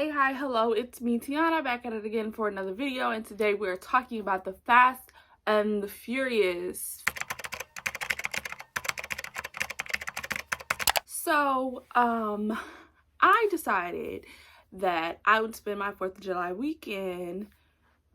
Hey, hi, hello, it's me, Tiana, back at it again for another video, and today we're talking about the Fast and the Furious. So, I decided that I would spend my 4th of July weekend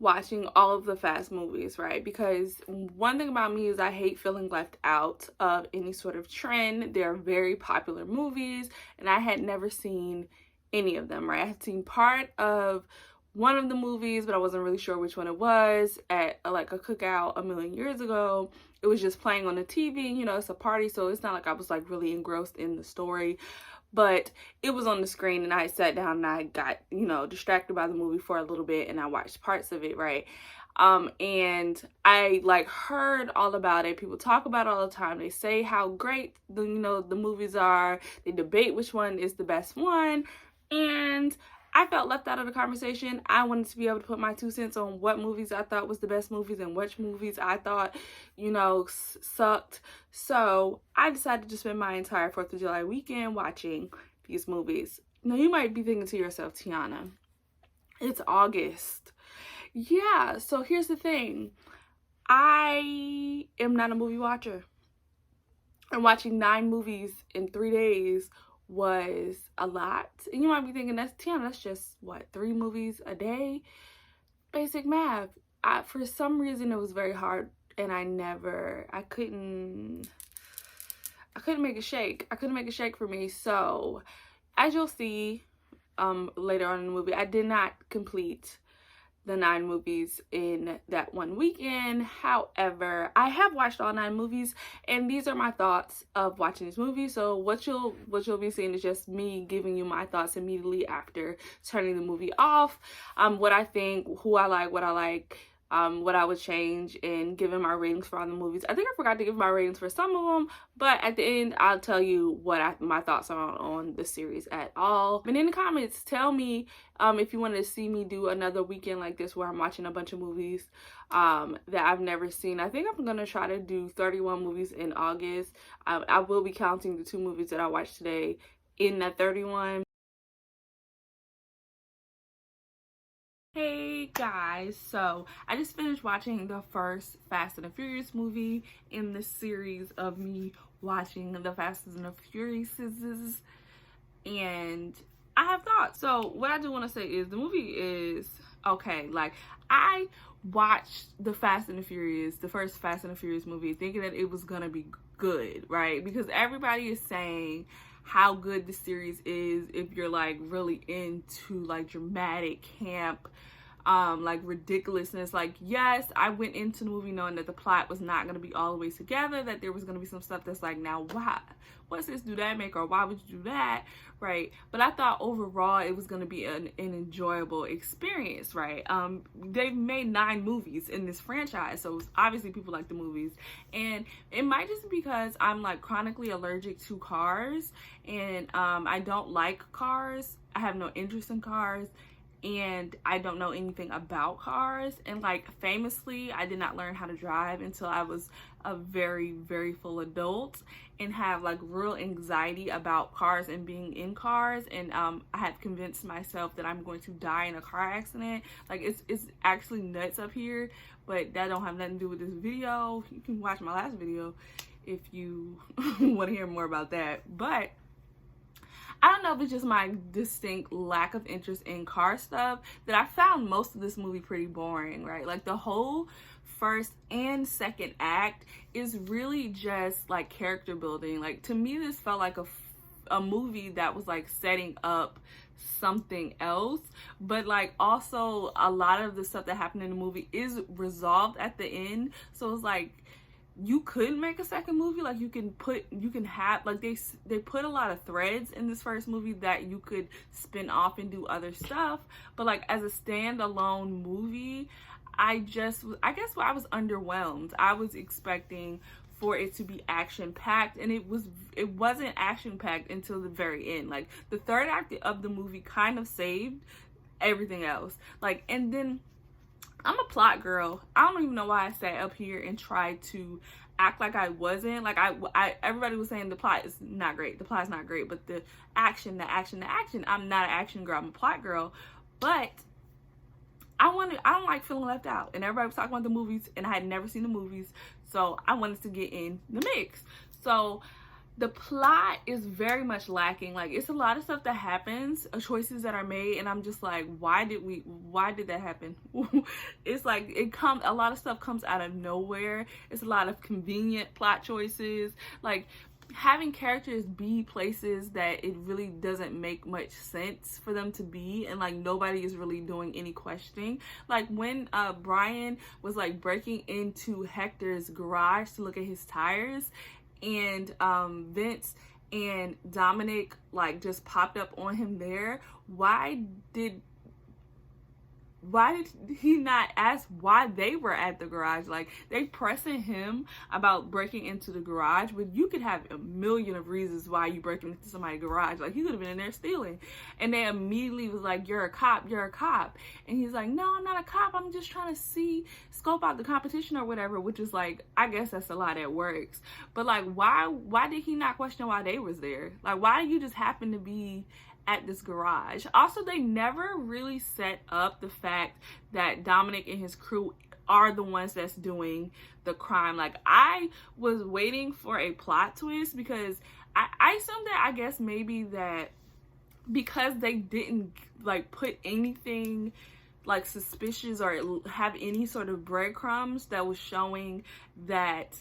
watching all of the Fast movies, right? Because one thing about me is I hate feeling left out of any sort of trend. They're very popular movies, and I had never seen any of them, right? I had seen part of one of the movies, but I wasn't really sure which one it was at like a cookout a million years ago. It was just playing on the TV, you know, it's a party, so it's not like I was like really engrossed in the story. But it was on the screen and I sat down and I got, you know, distracted by the movie for a little bit and I watched parts of it, right? And I like heard all about it. People talk about it all the time. They say how great the, you know, the movies are. They debate which one is the best one. And I felt left out of the conversation. I wanted to be able to put my 2 cents on what movies I thought was the best movies and which movies I thought, you know, sucked. So I decided to spend my entire 4th of July weekend watching these movies. Now you might be thinking to yourself, Tiana, it's August. Yeah, so here's the thing. I am not a movie watcher. And watching 9 movies in 3 days was a lot. And you might be thinking, that's Tiana, that's just what, 3 movies a day? Basic math. For some reason it was very hard and I couldn't make a shake. I couldn't make a shake for me. So as you'll see later on in the movie, I did not complete the 9 movies in that one weekend. However, I have watched all 9 movies and these are my thoughts of watching these movies. So what you'll be seeing is just me giving you my thoughts immediately after turning the movie off. What I think, who I like, what I like, what I would change, and giving my ratings for all the movies. I think I forgot to give my ratings for some of them, but at the end I'll tell you what my thoughts are on the series at all. And in the comments, tell me if you wanted to see me do another weekend like this where I'm watching a bunch of movies that I've never seen. I think I'm gonna try to do 31 movies in August. I will be counting the 2 movies that I watched today in that 31. Hey guys, so I just finished watching the first Fast and the Furious movie in the series of me watching the Fast and the Furiouses, and I have thoughts. So what I do want to say is the movie is okay. Like, I watched the Fast and the Furious, the first Fast and the Furious movie, thinking that it was gonna be good, right? Because everybody is saying how good the series is if you're like really into like dramatic camp, like ridiculousness. Like, yes, I went into the movie knowing that the plot was not going to be all the way together, that there was going to be some stuff that's like, now why, what's this do that make, or why would you do that, right? But I thought overall it was going to be an enjoyable experience, right? They've made 9 movies in this franchise, so obviously people like the movies, and it might just be because I'm like chronically allergic to cars, and I don't like cars. I have no interest in cars, and I don't know anything about cars. And like, famously, I did not learn how to drive until I was a very, very full adult, and have like real anxiety about cars and being in cars. And I have convinced myself that I'm going to die in a car accident. Like, it's actually nuts up here, but that don't have nothing to do with this video. You can watch my last video if you want to hear more about that. But I don't know if it's just my distinct lack of interest in car stuff that I found most of this movie pretty boring, right? Like, the whole first and second act is really just like character building. Like, to me, this felt like a movie that was like setting up something else, but like also a lot of the stuff that happened in the movie is resolved at the end. So it's like, you could make a second movie. Like, you can have like, they put a lot of threads in this first movie that you could spin off and do other stuff. But like, as a standalone movie, I guess I was underwhelmed. I was expecting for it to be action packed, and it wasn't action packed until the very end. Like, the third act of the movie kind of saved everything else. Like, and then I'm a plot girl. I don't even know why I sat up here and tried to act like I wasn't. Like everybody was saying the plot is not great. The plot's not great, but the action. I'm not an action girl. I'm a plot girl, but I don't like feeling left out. And everybody was talking about the movies, and I had never seen the movies, so I wanted to get in the mix. So the plot is very much lacking. Like, it's a lot of stuff that happens, choices that are made, and I'm just like, why did that happen? It's like a lot of stuff comes out of nowhere. It's a lot of convenient plot choices, like having characters be places that it really doesn't make much sense for them to be, and like nobody is really doing any questioning. Like when Brian was like breaking into Hector's garage to look at his tires, and Vince and Dominic like just popped up on him there. Why did he not ask why they were at the garage? Like, they pressing him about breaking into the garage, but you could have a million of reasons why you break into somebody's garage. Like, he could have been in there stealing. And they immediately was like, you're a cop. And he's like, no, I'm not a cop. I'm just trying to scope out the competition or whatever, which is like, I guess that's a lie that works. But like, why did he not question why they was there? Like, why did you just happen to be at this garage? Also, they never really set up the fact that Dominic and his crew are the ones that's doing the crime. Like, I was waiting for a plot twist, because I assumed that, I guess maybe that because they didn't like put anything like suspicious or have any sort of breadcrumbs that was showing that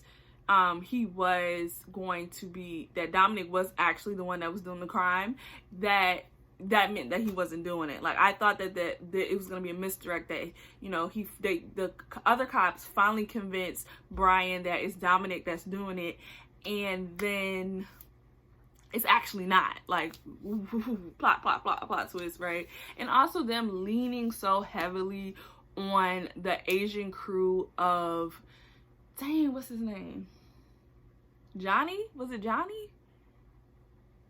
he was going to be, that Dominic was actually the one that was doing the crime, that meant that he wasn't doing it. Like, I thought that it was going to be a misdirect, that, you know, the other cops finally convinced Brian that it's Dominic that's doing it, and then it's actually not. Like, plot twist, right? And also them leaning so heavily on the Asian crew of, dang, what's his name? Johnny? Was it Johnny?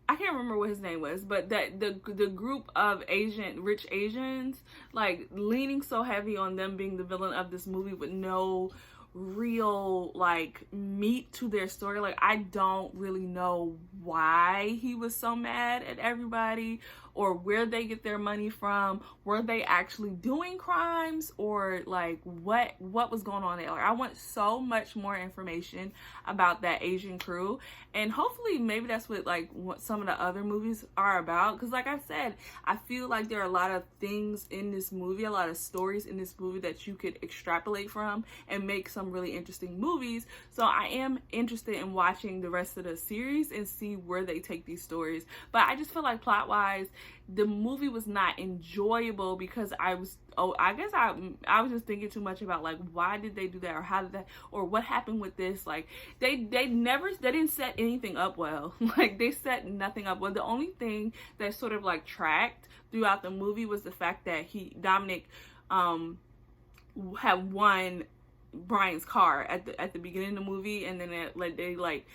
I can't remember what his name was, but that the group of rich Asians, like leaning so heavy on them being the villain of this movie with no real like meat to their story. Like, I don't really know why he was so mad at everybody, or where they get their money from. Were they actually doing crimes, or like what was going on there? Like, I want so much more information about that Asian crew, and hopefully maybe that's what some of the other movies are about, because like I said, I feel like there are a lot of things in this movie, a lot of stories in this movie that you could extrapolate from and make some really interesting movies. So I am interested in watching the rest of the series and see where they take these stories. But I just feel like plot wise, the movie was not enjoyable, because I was just thinking too much about like, why did they do that, or how did that, or what happened with this. Like, they didn't set anything up well. Like, they set nothing up well. The only thing that sort of like tracked throughout the movie was the fact that Dominic had won Brian's car at the beginning of the movie, and then they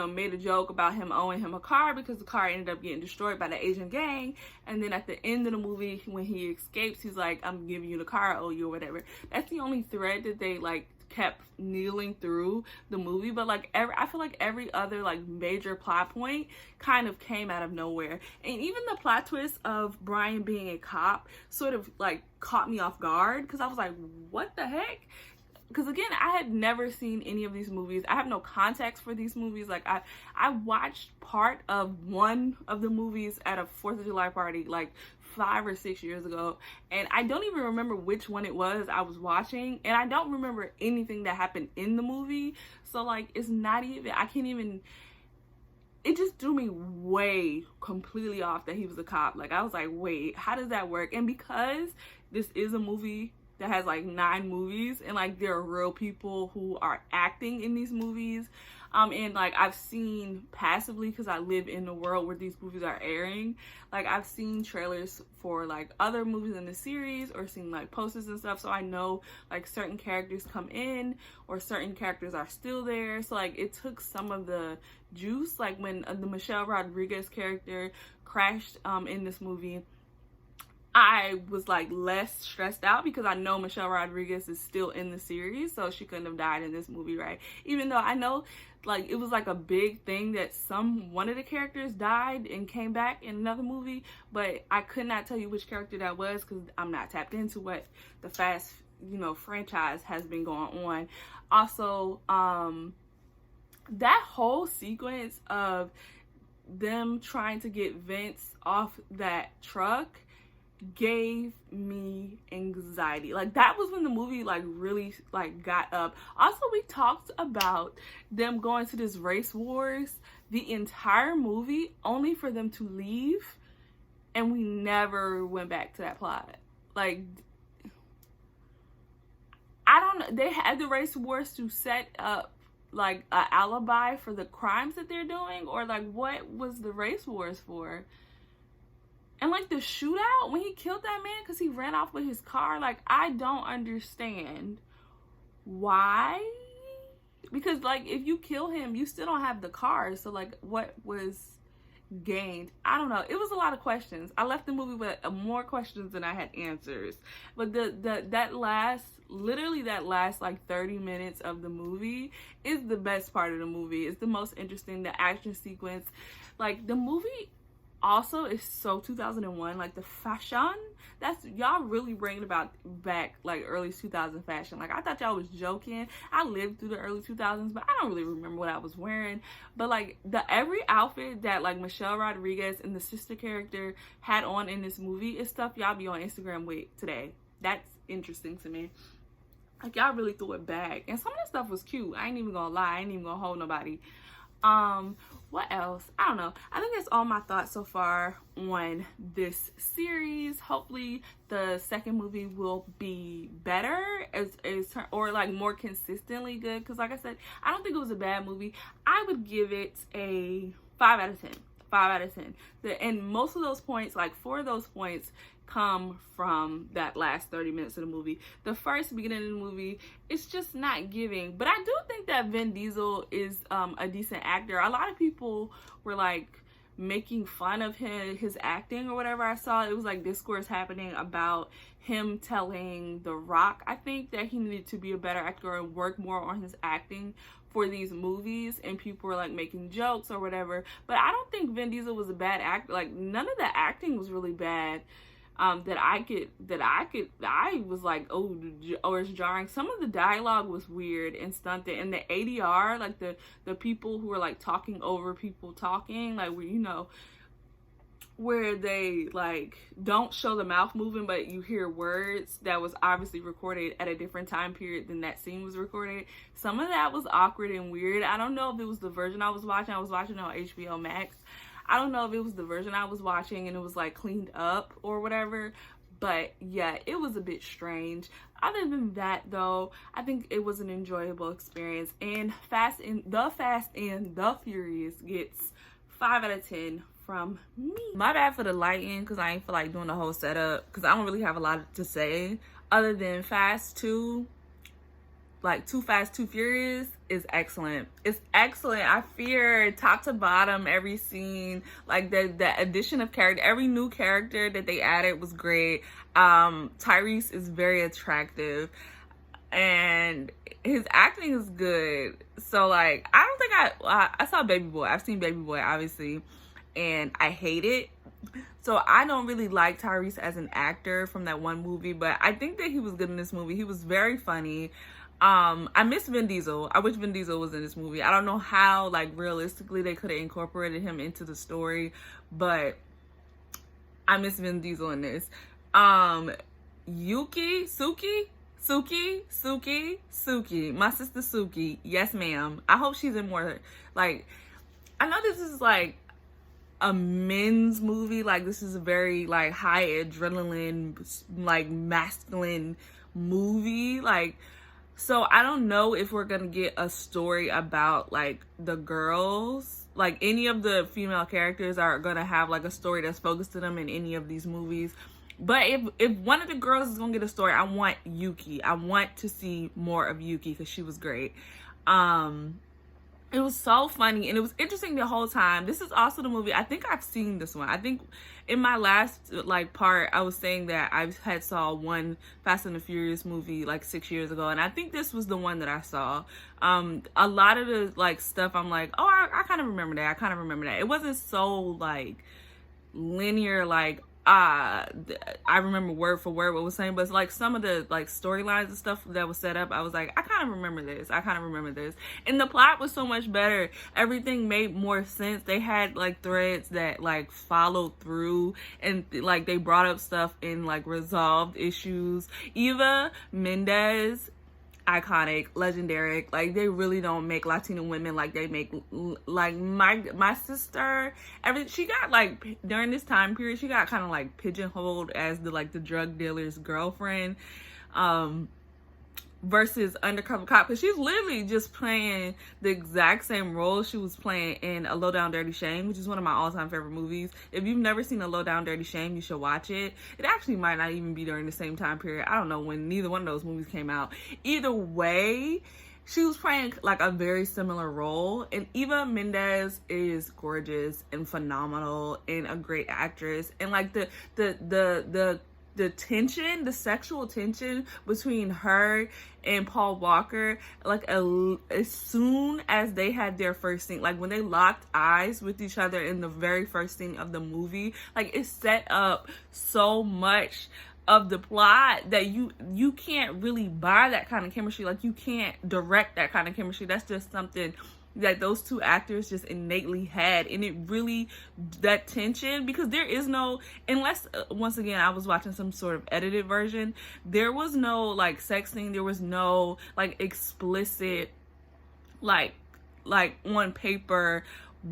made a joke about him owing him a car because the car ended up getting destroyed by the Asian gang. And then at the end of the movie, when he escapes, he's like, I'm giving you the car, I owe you, or whatever. That's the only thread that they like kept kneeling through the movie. But like I feel like every other like major plot point kind of came out of nowhere. And even the plot twist of Brian being a cop sort of like caught me off guard, because I was like, what the heck? Because again, I had never seen any of these movies. I have no context for these movies. Like, I watched part of one of the movies at a 4th of July party like 5 or 6 years ago, and I don't even remember which one it was I was watching, and I don't remember anything that happened in the movie. So like, it's not even, I can't even, it just threw me way completely off that he was a cop. Like, I was like, wait, how does that work? And because this is a movie that has like 9 movies, and like there are real people who are acting in these movies, and like I've seen passively, because I live in the world where these movies are airing, like I've seen trailers for like other movies in the series, or seen like posters and stuff, so I know like certain characters come in or certain characters are still there. So like, it took some of the juice, like when the Michelle Rodriguez character crashed in this movie. I was like less stressed out because I know Michelle Rodriguez is still in the series, so she couldn't have died in this movie, right? Even though I know like it was like a big thing that one of the characters died and came back in another movie, but I could not tell you which character that was because I'm not tapped into what the Fast, franchise has been going on. Also, that whole sequence of them trying to get Vince off that truck gave me anxiety. Like, that was when the movie like really like got up. Also, we talked about them going to this race wars the entire movie only for them to leave, and we never went back to that plot. Like, I don't know, they had the race wars to set up like an alibi for the crimes that they're doing, or like what was the race wars for? And like the shootout when he killed that man because he ran off with his car, like I don't understand why. Because like if you kill him, you still don't have the car, so like what was gained? I don't know. It was a lot of questions. I left the movie with more questions than I had answers. But that last like 30 minutes of the movie is the best part of the movie. It's the most interesting. The action sequence, like the movie also is so 2001, like the fashion, that's y'all really bringing back like early 2000 fashion. Like I thought y'all was joking. I lived through the early 2000s, but I don't really remember what I was wearing. But like every outfit that like Michelle Rodriguez and the sister character had on in this movie is stuff y'all be on Instagram with today. That's interesting to me. Like y'all really threw it back, and some of the stuff was cute. I ain't even gonna lie. I ain't even gonna hold nobody. What else? I don't know. I think that's all my thoughts so far on this series. Hopefully the second movie will be better or like more consistently good, because like I said, I don't think it was a bad movie. I would give it a 5 out of 10. 5 out of 10. And most of those points, like 4 of those points, come from that last 30 minutes of the movie. The first beginning of the movie, it's just not giving. But I do think that Vin Diesel is a decent actor. A lot of people were like making fun of his acting or whatever. I saw it was like discourse happening about him telling The Rock, I think, that he needed to be a better actor and work more on his acting for these movies, and people were like making jokes or whatever. But I don't think Vin Diesel was a bad actor. Like none of the acting was really bad. I was like, oh, it's jarring. Some of the dialogue was weird and stunted, and the ADR, like the people who were like talking over people talking, like where they like don't show the mouth moving, but you hear words that was obviously recorded at a different time period than that scene was recorded. Some of that was awkward and weird. I don't know if it was the version I was watching. I was watching on HBO Max. I don't know if it was the version I was watching and it was like cleaned up or whatever, but yeah, it was a bit strange. Other than that though, I think it was an enjoyable experience, and Fast and the Furious gets 5 out of 10 from me. My bad for the lighting, because I ain't feel like doing the whole setup, because I don't really have a lot to say other than Fast 2. Like Too Fast, Too Furious is excellent. It's excellent. I fear top to bottom, every scene, like the addition of character, every new character that they added was great. Tyrese is very attractive and his acting is good. So like, I don't think I saw Baby Boy. I've seen Baby Boy obviously, and I hate it. So I don't really like Tyrese as an actor from that one movie, but I think that he was good in this movie. He was very funny. I miss Vin Diesel. I wish Vin Diesel was in this movie. I don't know how like realistically they could have incorporated him into the story, but I miss Vin Diesel in this. Suki, my sister Suki, yes ma'am. I hope she's in more. Like, I know this is like a men's movie, like this is a very like high adrenaline, like masculine movie, like, so I don't know if we're gonna get a story about like the girls, like any of the female characters are gonna have like a story that's focused to them in any of these movies. But if one of the girls is gonna get a story, I want YUKI. I want to see more of YUKI because she was great. And It was so funny, and it was interesting the whole time. This is also the movie, I think I've seen this one. I think in my last like part, I was saying that I had saw one Fast and the Furious movie like 6 years ago, and I think this was the one that I saw. A lot of the like stuff, I'm like, oh, I kind of remember that. I kind of remember that. It wasn't so like linear, like I remember word for word what was saying, but it's like some of the like storylines and stuff that was set up, I was like, I kind of remember this. And the plot was so much better. Everything made more sense. They had like threads that like followed through, and like they brought up stuff and like resolved issues. Eva Mendes, iconic, legendary. Like, they really don't make Latino women like they make, like, my sister. She got like, during this time period, she got kind of like pigeonholed as the drug dealer's girlfriend, versus undercover cop, because she's literally just playing the exact same role she was playing in A Low Down Dirty Shame, which is one of my all-time favorite movies. If you've never seen A Low Down Dirty Shame, you should watch it. It actually might not even be during the same time period. I don't know when neither one of those movies came out. Either way, she was playing like a very similar role, and Eva Mendes is gorgeous and phenomenal and a great actress. And like the tension, the sexual tension between her and Paul Walker, like as soon as they had their first scene, like when they locked eyes with each other in the very first scene of the movie, like it set up so much of the plot that you can't really buy that kind of chemistry. Like, you can't direct that kind of chemistry. That's just something that those two actors just innately had. And it really, that tension, because there is no, unless once again I was watching some sort of edited version, there was no like sex scene, there was no like explicit like on paper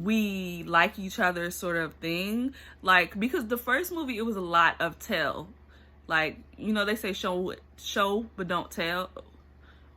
we like each other sort of thing. Like, because the first movie, it was a lot of tell, like, you know, they say show but don't tell,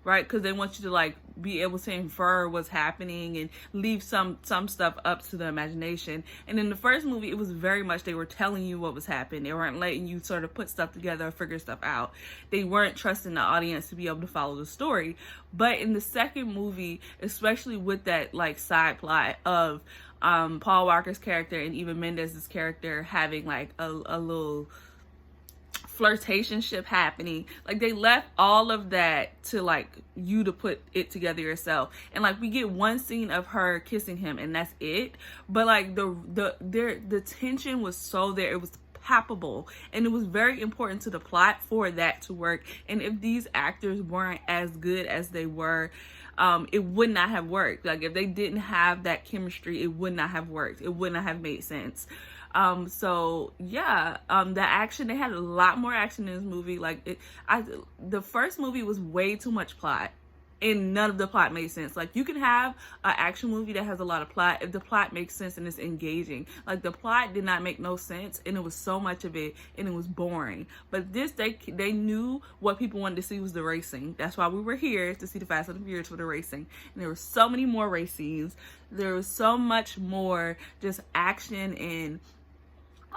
right? Because they want you to like be able to infer what's happening and leave some stuff up to the imagination. And in the first movie, it was very much they were telling you what was happening. They weren't letting you sort of put stuff together or figure stuff out. They weren't trusting the audience to be able to follow the story. But in the second movie, especially with that like side plot of Paul Walker's character and Eva Mendes' character having like a little flirtationship happening, like they left all of that to like you to put it together yourself. And like we get one scene of her kissing him and that's it, but like the tension was so there, it was palpable, and it was very important to the plot for that to work. And if these actors weren't as good as they were, it would not have worked. Like, if they didn't have that chemistry, it would not have worked. It would not have made sense. So yeah, the action, they had a lot more action in this movie. Like, the first movie was way too much plot, and none of the plot made sense. Like, you can have an action movie that has a lot of plot if the plot makes sense and it's engaging. Like, the plot did not make no sense, and it was so much of it, and it was boring. But this, they knew what people wanted to see was the racing. That's why we were here, to see the Fast and the Furious for the racing. And there were so many more race scenes. There was so much more just action, and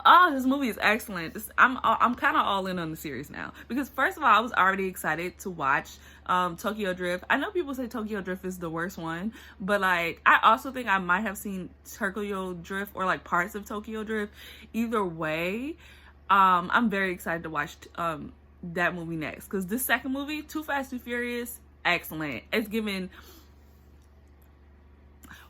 oh, this movie is excellent. I'm kind of all in on the series now, because first of all, I was already excited to watch Tokyo Drift. I know people say Tokyo Drift is the worst one, but like, I also think I might have seen Tokyo Drift or like parts of Tokyo Drift. Either way, I'm very excited to watch that movie next, because this second movie, Too Fast, Too Furious, excellent. It's given,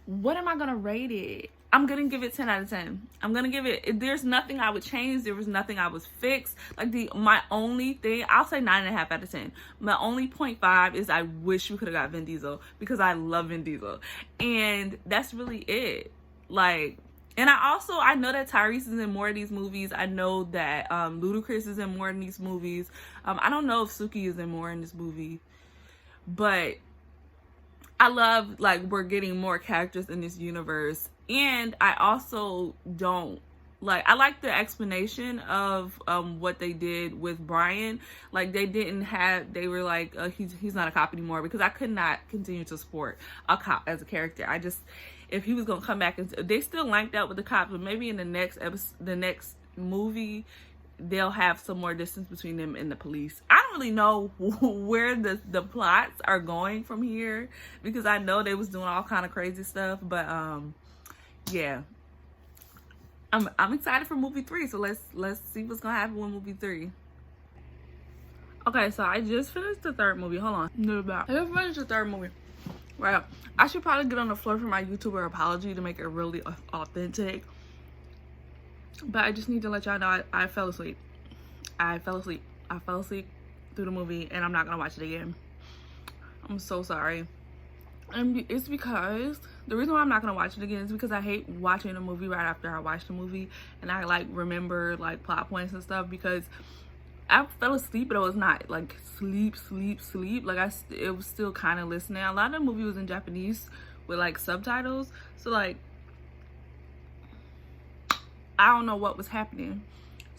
what am I gonna rate it? I'm gonna give it 10 out of 10. I'm gonna give it, there's nothing I would change. There was nothing I would fix. Like, my only thing, I'll say 9.5 out of 10. My only 0.5 is I wish we could have got Vin Diesel, because I love Vin Diesel. And that's really it. Like, and I know that Tyrese is in more of these movies. I know that Ludacris is in more of these movies. I don't know if Suki is in more in this movie, but I love, like, we're getting more characters in this universe. And I also don't like, I like the explanation of what they did with Brian. Like, they were like, he's not a cop anymore, because I could not continue to support a cop as a character. If he was gonna come back, and they still lanked out with the cops, but maybe in the next movie, they'll have some more distance between them and the police. I don't really know where the plots are going from here, because I know they was doing all kind of crazy stuff. But yeah, I'm excited for movie 3. So let's see what's gonna happen with movie 3. Okay, so I just finished the third movie. Hold on. I just finished the third movie. Right. I should probably get on the floor for my YouTuber apology to make it really authentic. But I just need to let y'all know I fell asleep. I fell asleep through the movie, and I'm not gonna watch it again. I'm so sorry. And it's because the reason why I'm not gonna watch it again is because I hate watching a movie right after I watch the movie, and I like remember like plot points and stuff, because I fell asleep, but it was not like sleep. Like it was still kind of listening. A lot of the movie was in Japanese with like subtitles, so like I don't know what was happening.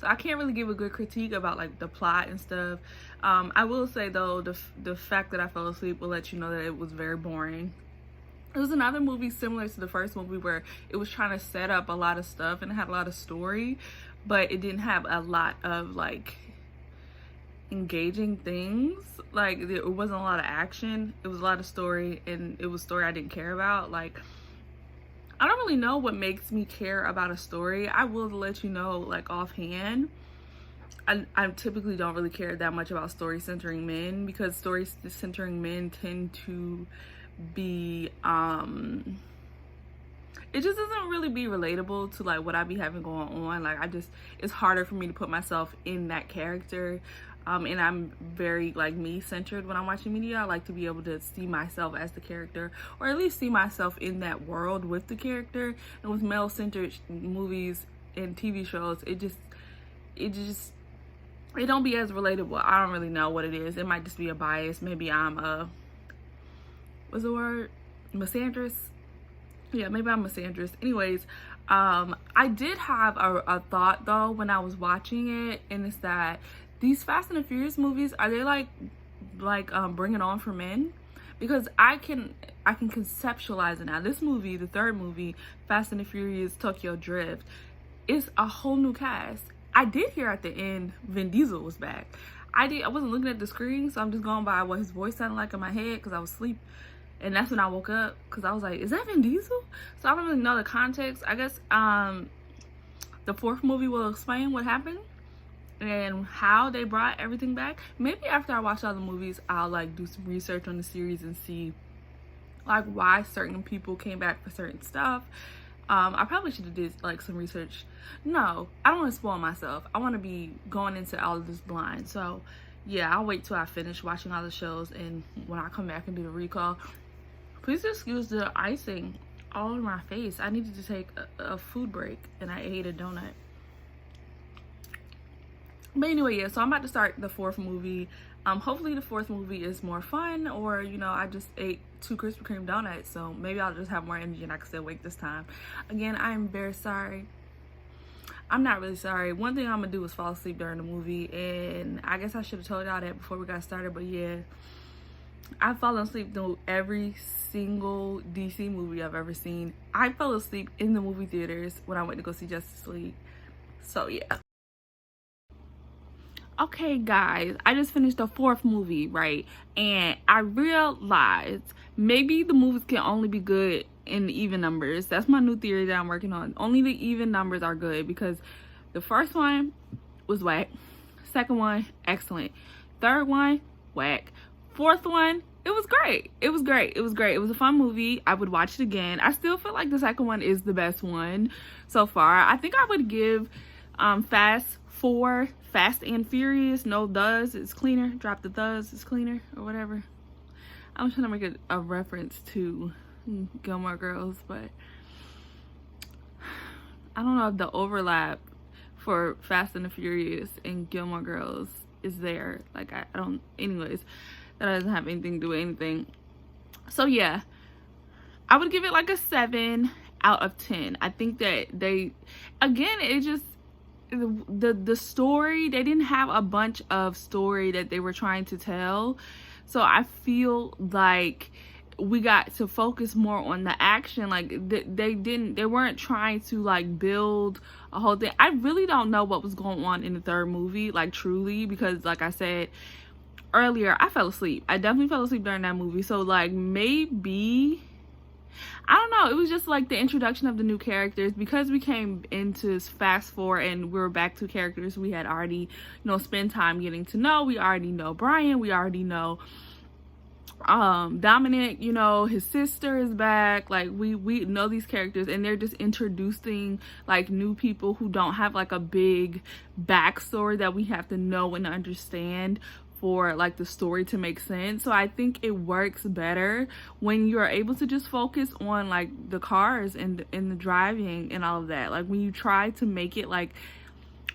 So I can't really give a good critique about like the plot and stuff. I will say though, the fact that I fell asleep will let you know that it was very boring. It was another movie similar to the first movie where it was trying to set up a lot of stuff and it had a lot of story, but it didn't have a lot of like engaging things. Like it wasn't a lot of action. It was a lot of story, and it was story I didn't care about. Like I don't really know what makes me care about a story. I will let you know like offhand. I typically don't really care that much about story centering men, because story centering men tend to be it just doesn't really be relatable to like what I be having going on. Like it's harder for me to put myself in that character. And I'm very like me centered when I'm watching media. I like to be able to see myself as the character, or at least see myself in that world with the character. And with male centered movies and TV shows, it don't be as relatable. I don't really know what it is. It might just be a bias. Maybe I'm a, what's the word? Misandrist? Yeah, maybe I'm misandrist. Anyways, I did have a thought though when I was watching it, and it's that these Fast and the Furious movies, are they like Bring It On for men? Because I can conceptualize it now. This movie, the third movie, Fast and the Furious Tokyo Drift, is a whole new cast. I did hear at the end Vin Diesel was back. I wasn't looking at the screen, so I'm just going by what his voice sounded like in my head, because I was asleep. And that's when I woke up, because I was like, is that Vin Diesel? So I don't really know the context. I guess the fourth movie will explain what happened and how they brought everything back. Maybe after I watch all the movies, I'll like do some research on the series and see like why certain people came back for certain stuff. I probably should have did like some research. No, I don't want to spoil myself. I want to be going into all of this blind. So yeah, I'll wait till I finish watching all the shows, and when I come back and do the recall, please excuse the icing all over my face. I needed to take a food break, and I ate a donut. But anyway, yeah, so I'm about to start the fourth movie. Hopefully the fourth movie is more fun, or you know, I just ate 2 Krispy Kreme donuts, so maybe I'll just have more energy and I can stay awake this time. Again, I am very sorry. I'm not really sorry. One thing I'm gonna do is fall asleep during the movie, and I guess I should have told y'all that before we got started, but yeah, I've fallen asleep through every single DC movie I've ever seen. I fell asleep in the movie theaters when I went to go see Justice League. So yeah. Okay guys, I just finished the fourth movie, right? And I realized maybe the movies can only be good in the even numbers. That's my new theory that I'm working on. Only the even numbers are good, because the first one was whack. Second one, excellent. Third one, whack. Fourth one, it was great. It was great. It was great. It was a fun movie. I would watch it again. I still feel like the second one is the best one so far. I think I would give Fast and Furious, no thes, it's cleaner. Drop the thes, it's cleaner, or whatever. I'm trying to make a reference to Gilmore Girls, but I don't know if the overlap for Fast and the Furious and Gilmore Girls is there. Like I don't, anyways, that doesn't have anything to do with anything. So yeah, I would give it like a 7 out of 10. I think that they, again, it just, the story, they didn't have a bunch of story that they were trying to tell, so I feel like we got to focus more on the action. Like they weren't trying to like build a whole thing. I really don't know what was going on in the third movie, like truly, because like I said, earlier, I fell asleep. I definitely fell asleep during that movie. So like maybe, I don't know, it was just like the introduction of the new characters, because we came into fast forward and we were back to characters we had already, you know, spent time getting to know. We already know Brian, we already know Dominic, you know, his sister is back. Like we know these characters, and they're just introducing like new people who don't have like a big backstory that we have to know and understand for like the story to make sense. So I think it works better when you're able to just focus on like the cars and the driving and all of that. Like when you try to make it like,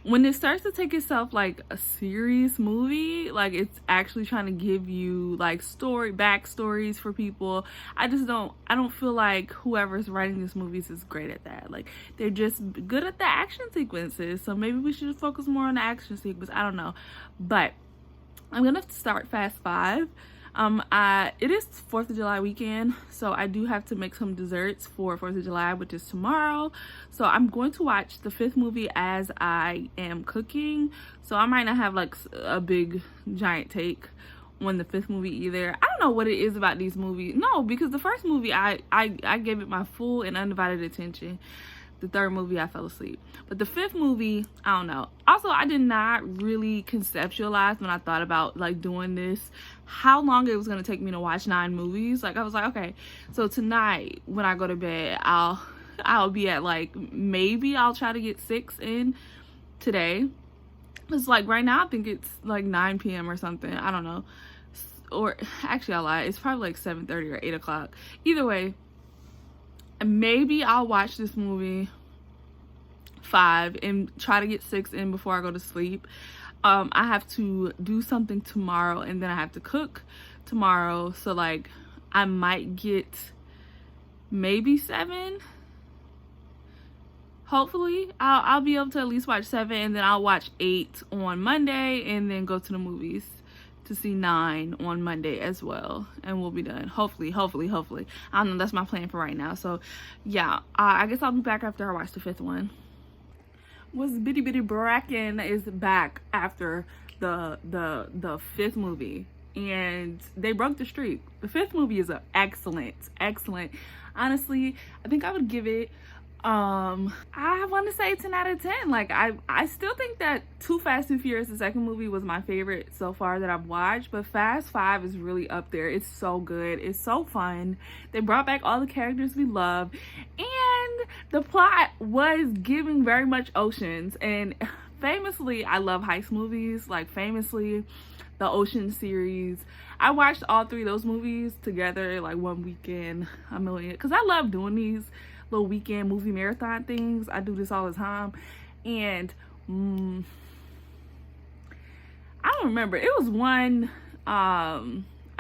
when it starts to take itself like a serious movie, like it's actually trying to give you like backstories for people, I don't feel like whoever's writing these movies is great at that. Like they're just good at the action sequences, so maybe we should focus more on the action sequence. I don't know, but I'm gonna start Fast 5. It is 4th of July weekend, so I do have to make some desserts for 4th of July, which is tomorrow. So I'm going to watch the 5th movie as I am cooking. So I might not have like a big giant take on the 5th movie either. I don't know what it is about these movies. No, because the first movie I gave it my full and undivided attention. The 3rd movie I fell asleep, but the 5th movie, I don't know. Also, I did not really conceptualize when I thought about like doing this how long it was going to take me to watch 9 movies. Like I was like, okay, so tonight when I go to bed, I'll be at like, maybe I'll try to get 6 in today. It's like right now I think it's like 9 p.m. or something, I don't know, or actually I lied, it's probably like 7:30 or 8 o'clock. Either way, maybe I'll watch this movie 5 and try to get 6 in before I go to sleep. I have to do something tomorrow, and then I have to cook tomorrow, so like I might get maybe 7. Hopefully I'll be able to at least watch 7, and then I'll watch 8 on Monday, and then go to the movies to see 9 on Monday as well, and we'll be done. Hopefully. I don't know, that's my plan for right now. So yeah, I guess I'll be back after I watch the 5th one. Was Bitty Bitty Bracken is back after the 5th movie, and they broke the streak. The 5th movie is excellent. Honestly, I think I would give it I want to say 10 out of 10. Like I still think that Too Fast Too Furious, the 2nd movie, was my favorite so far that I've watched, but Fast 5 is really up there. It's so good, it's so fun. They brought back all the characters we love, and the plot was giving very much Oceans. And famously, I love heist movies. Like famously, the Ocean series, I watched all 3 of those movies together like one weekend, a million, because I love doing these little weekend movie marathon things. I do this all the time, and I don't remember, it was one, I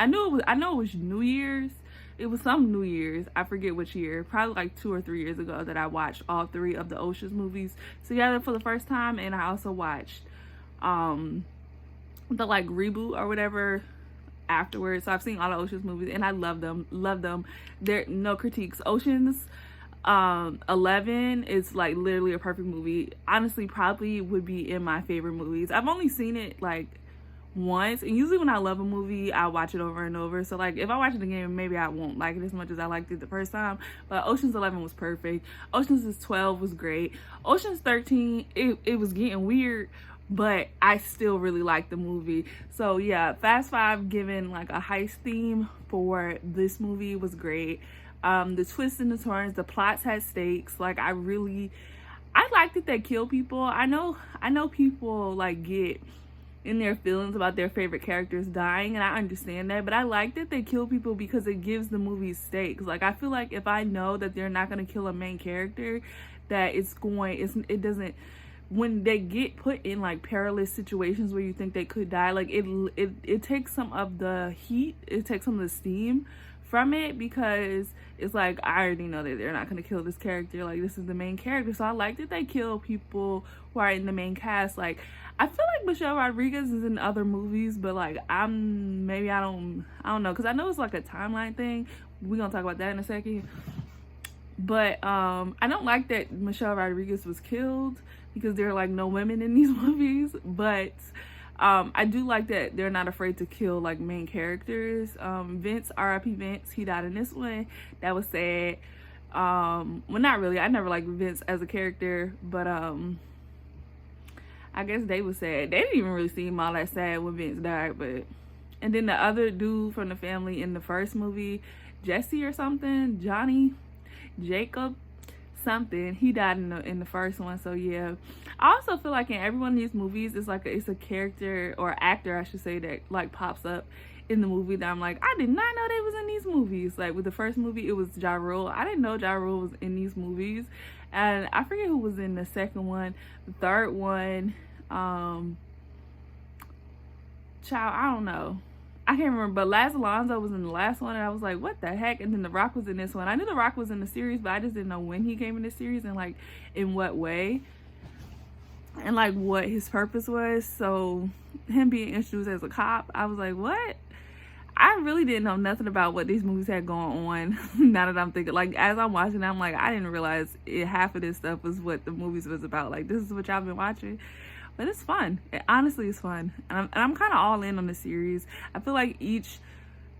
know it was New Year's. It was some New Year's, I forget which year, probably like 2 or 3 years ago, that I watched all 3 of the Ocean's movies together for the first time. And I also watched the like reboot or whatever afterwards. So I've seen all the Ocean's movies, and I love them. There no critiques. Ocean's 11 is like literally a perfect movie. Honestly, probably would be in my favorite movies. I've only seen it like once, and usually when I love a movie, I watch it over and over. So like if I watch it again, maybe I won't like it as much as I liked it the first time. But Ocean's 11 was perfect. Ocean's 12 was great. Ocean's 13, it was getting weird, but I still really liked the movie. So yeah, Fast 5 given like a heist theme for this movie was great. The twists and the turns, the plots had stakes. Like I liked that they kill people. I know people like get in their feelings about their favorite characters dying, and I understand that, but I like that they kill people because it gives the movie stakes. Like I feel like if I know that they're not going to kill a main character, that it doesn't, when they get put in like perilous situations where you think they could die, like it takes some of the heat, it takes some of the steam from it, because it's like I already know that they're not going to kill this character. Like this is the main character. So I like that they kill people who are in the main cast. Like I feel like Michelle Rodriguez is in other movies, but like I don't know, because I know it's like a timeline thing. We're gonna talk about that in a second. But I don't like that Michelle Rodriguez was killed, because there are like no women in these movies. But I do like that they're not afraid to kill like main characters. Vince, R.I.P. Vince, he died in this one. That was sad. Well, not really. I never liked Vince as a character, but I guess they was sad. They didn't even really seem all that sad when Vince died, but and then the other dude from the family in the first movie, Jesse or something, Johnny, Jacob, something, he died in the first one. So yeah, I also feel like in every one of these movies, it's like it's a character or actor, I should say, that like pops up in the movie that I'm like, I did not know they was in these movies. Like with the first movie, it was Ja Rule. I didn't know Ja Rule was in these movies, and I forget who was in the second one. The third one, child, I don't know. I can't remember, but Laz Alonso was in the last one, and I was like, what the heck? And then The Rock was in this one. I knew The Rock was in the series, but I just didn't know when he came in the series and like in what way and like what his purpose was. So him being introduced as a cop, I was like, what? I really didn't know nothing about what these movies had going on. Now that I'm thinking, like as I'm watching, I'm like, I didn't realize half of this stuff was what the movies was about. Like this is what y'all been watching. But it's fun. It honestly is fun. And I'm kind of all in on the series. I feel like each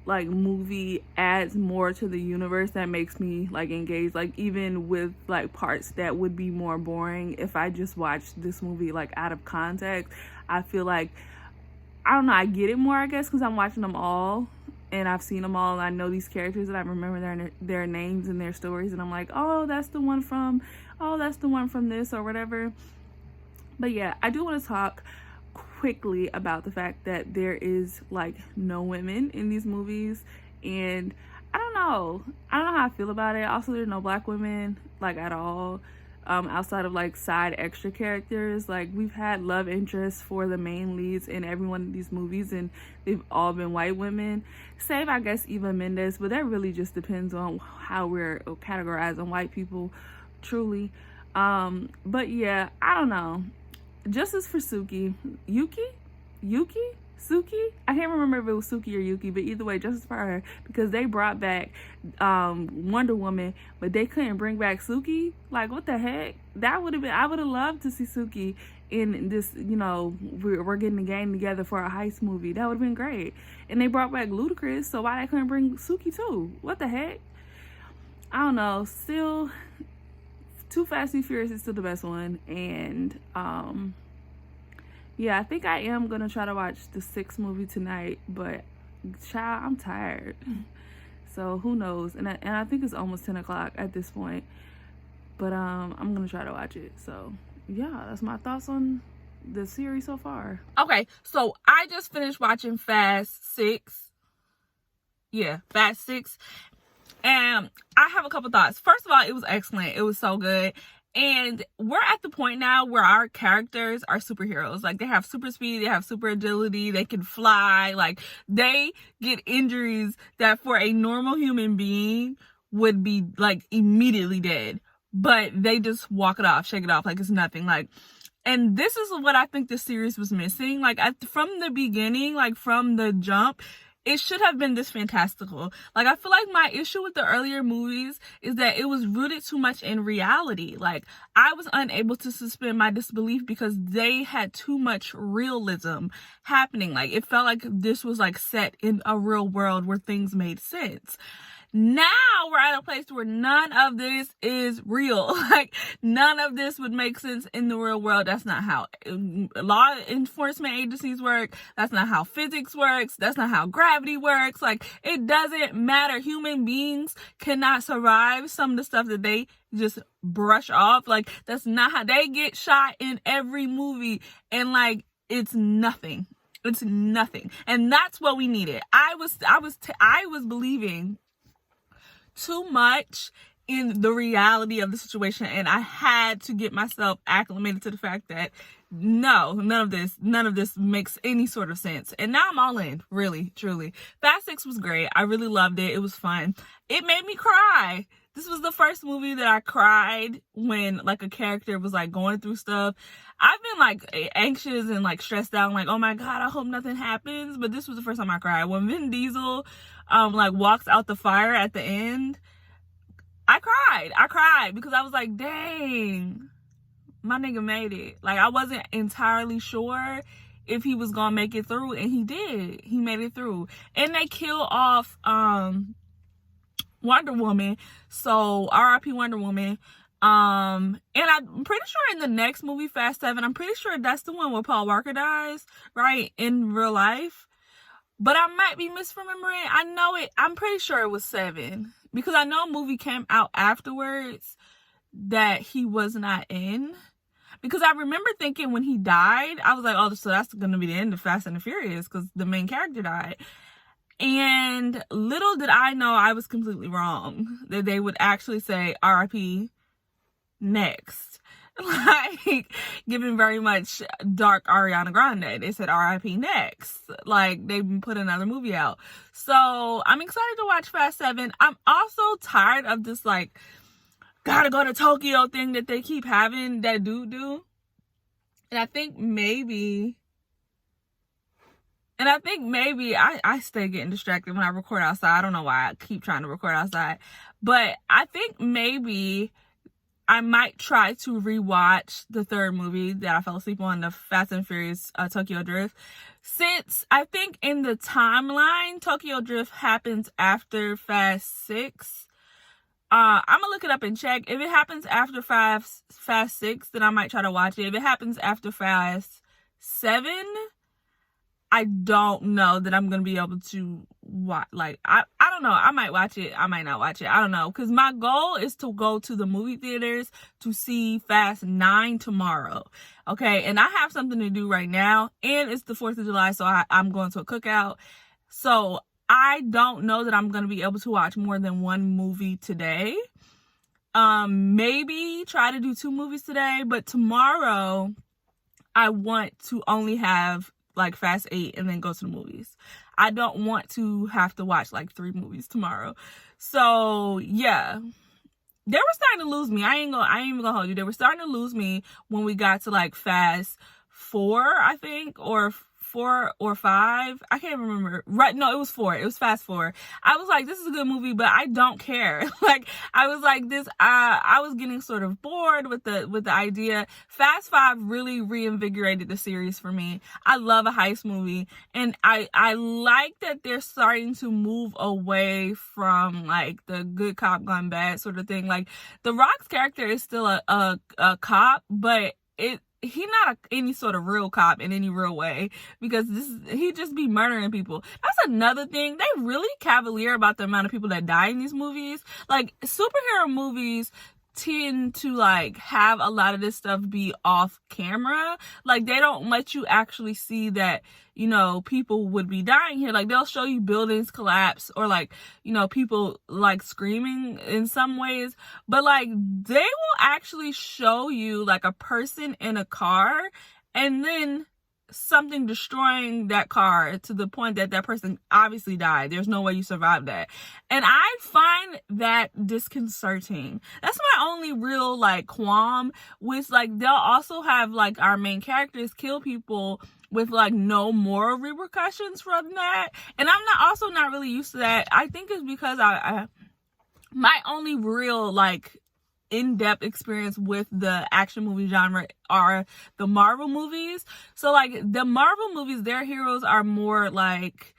like movie adds more to the universe that makes me like engaged. Like even with like parts that would be more boring if I just watched this movie like out of context, I feel like, I don't know, I get it more, I guess, because I'm watching them all and I've seen them all and I know these characters and I remember their names and their stories, and I'm like, oh, that's the one from this or whatever. But yeah, I do want to talk quickly about the fact that there is like no women in these movies, and I don't know how I feel about it. Also, there's no black women like at all, outside of like side extra characters. Like we've had love interests for the main leads in every one of these movies, and they've all been white women, save I guess Eva Mendes, but that really just depends on how we're categorizing white people truly. But yeah, I don't know. Justice for Suki. Suki? I can't remember if it was Suki or Yuki, but either way, justice for her, because they brought back Wonder Woman, but they couldn't bring back Suki. Like, what the heck? That would have been, I would have loved to see Suki in this, you know, we're getting the gang together for a heist movie. That would have been great. And they brought back Ludacris, so why they couldn't bring Suki too? What the heck? I don't know. Still, Too Fast, Too Furious is still the best one. And yeah, I think I am gonna try to watch the 6th movie tonight, but child, I'm tired. So who knows? And I think it's almost 10 o'clock at this point, but I'm gonna try to watch it. So yeah, that's my thoughts on the series so far. Okay, so I just finished watching Fast 6. Yeah, Fast 6. And I have a couple thoughts. First of all, it was excellent. It was so good. And we're at the point now where our characters are superheroes. Like, they have super speed, they have super agility, they can fly. Like, they get injuries that for a normal human being would be, like, immediately dead. But they just walk it off, shake it off like it's nothing. Like, and this is what I think the series was missing. Like, from the beginning, like, from the jump, it should have been this fantastical. Like, I feel like my issue with the earlier movies is that it was rooted too much in reality. Like, I was unable to suspend my disbelief because they had too much realism happening. Like, it felt like this was like set in a real world where things made sense. Now we're at a place where none of this is real. Like, none of this would make sense in the real world. That's not how law enforcement agencies work. That's not how physics works. That's not how gravity works. Like, it doesn't matter. Human beings cannot survive some of the stuff that they just brush off. Like, that's not how they get shot in every movie. And like, it's nothing. It's nothing. And that's what we needed. I was believing too much in the reality of the situation, and I had to get myself acclimated to the fact that no, none of this makes any sort of sense. And now I'm all in, really, truly. Fast 6 was great. I really loved it. It was fun. It made me cry. This was the first movie that I cried when like a character was like going through stuff. I've been like anxious and like stressed out, like, oh my God, I hope nothing happens. But this was the first time I cried. When Vin Diesel like walks out the fire at the end, I cried because I was like, dang, my nigga made it. Like, I wasn't entirely sure if he was gonna make it through, and he did. He made it through. And they kill off Wonder Woman. So R.I.P. Wonder Woman. And I'm pretty sure in the next movie, Fast 7, I'm pretty sure that's the one where Paul Walker dies, right? In real life. But I might be misremembering. I know it. I'm pretty sure it was 7. Because I know a movie came out afterwards that he was not in. Because I remember thinking when he died, I was like, oh, so that's going to be the end of Fast and the Furious because the main character died. And little did I know I was completely wrong. That they would actually say R.I.P. next. Like, giving very much dark Ariana Grande. They said R.I.P. next. Like, they put another movie out. So, I'm excited to watch Fast 7. I'm also tired of this, like, gotta go to Tokyo thing that they keep having that dude do. And I think maybe I stay getting distracted when I record outside. I don't know why I keep trying to record outside. But I think maybe I might try to rewatch the third movie that I fell asleep on, the Fast and Furious Tokyo Drift. Since I think in the timeline, Tokyo Drift happens after Fast 6. I'm gonna look it up and check. If it happens after Fast 6, then I might try to watch it. If it happens after Fast 7, I don't know that I'm gonna be able to watch. Like, I don't know. I might watch it. I might not watch it. I don't know. Because my goal is to go to the movie theaters to see Fast 9 tomorrow. Okay, and I have something to do right now, and it's the 4th of July, so I'm going to a cookout. So I don't know that I'm going to be able to watch more than one movie today. Maybe try to do 2 movies today, but tomorrow I want to only have like Fast 8 and then go to the movies. I don't want to have to watch like 3 movies tomorrow. So yeah, they were starting to lose me. I ain't even gonna hold you. They were starting to lose me when we got to like Fast 4, I think, or 4 or 5. I can't remember. Right? No, it was 4. It was Fast 4. I was like, this is a good movie, but I don't care. Like, I was like this. I was getting sort of bored with the idea. Fast 5 really reinvigorated the series for me. I love a heist movie, and I like that they're starting to move away from like the good cop gone bad sort of thing. Like, The Rock's character is still a cop, but he's not any sort of real cop in any real way, because he just be murdering people. That's another thing. They really cavalier about the amount of people that die in these movies. Like, superhero movies tend to like have a lot of this stuff be off camera. Like, they don't let you actually see that, you know, people would be dying here. Like, they'll show you buildings collapse, or like, you know, people like screaming in some ways, but like they will actually show you like a person in a car and then something destroying that car to the point that that person obviously died. There's no way you survived that. And I find that disconcerting. That's my only real like qualm with, like, they'll also have like our main characters kill people with like no moral repercussions from that. And I'm also not really used to that. I think it's because my only real like in-depth experience with the action movie genre are the Marvel movies. So like the Marvel movies, their heroes are more like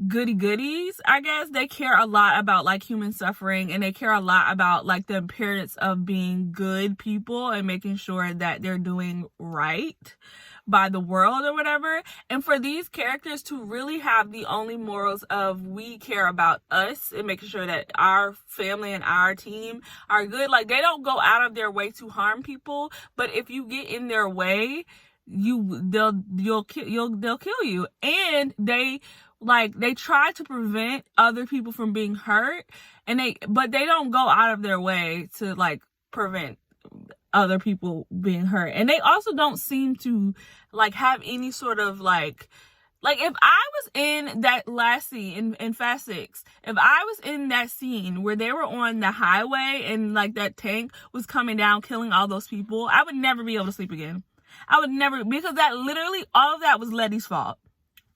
goody goodies, I guess. They care a lot about like human suffering, and they care a lot about like the appearance of being good people and making sure that they're doing right by the world or whatever. And for these characters to really have the only morals of we care about us and making sure that our family and our team are good. Like, they don't go out of their way to harm people, but if you get in their way, they'll kill you. And they try to prevent other people from being hurt, but they don't go out of their way to like prevent other people being hurt. And they also don't seem to like have any sort of like if I was in that last scene in Fast 6, if I was in that scene where they were on the highway and like that tank was coming down killing all those people, I would never be able to sleep again. I would never, because that literally, all of that was Letty's fault.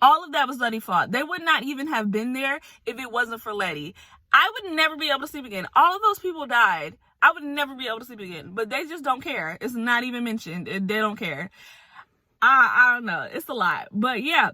All of that was Letty's fault. They would not even have been there if it wasn't for Letty. I would never be able to sleep again. All of those people died. I would never be able to sleep again. But they just don't care. It's not even mentioned. They don't care. I don't know. It's a lot. But yeah,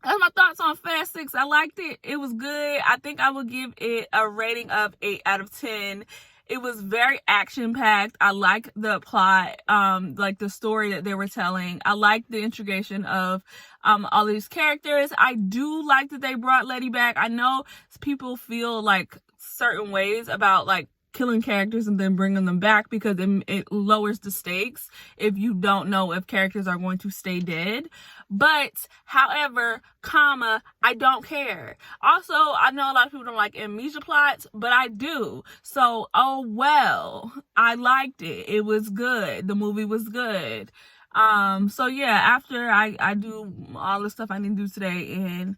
that's my thoughts on Fast 6. I liked it. It was good. I think I would give it a rating of 8 out of 10. It was very action-packed. I like the plot, like the story that they were telling. I like the integration of all these characters. I do like that they brought Letty back. I know people feel like certain ways about like killing characters and then bringing them back because it lowers the stakes if you don't know if characters are going to stay dead. But however, I don't care. Also, I know a lot of people don't like amnesia plots, but I do. So, oh well, I liked it. It was good. The movie was good. So yeah, after I do all the stuff I need to do today and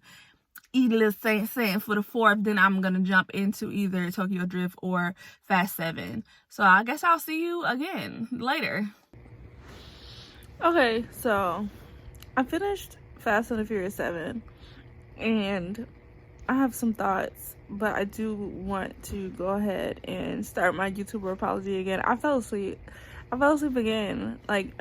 eat a little Saint for the 4th, then I'm gonna jump into either Tokyo Drift or Fast 7. So I guess I'll see you again later. Okay, so I finished Fast and the Furious 7 and I have some thoughts, but I do want to go ahead and start my YouTuber apology again. I fell asleep again. Like,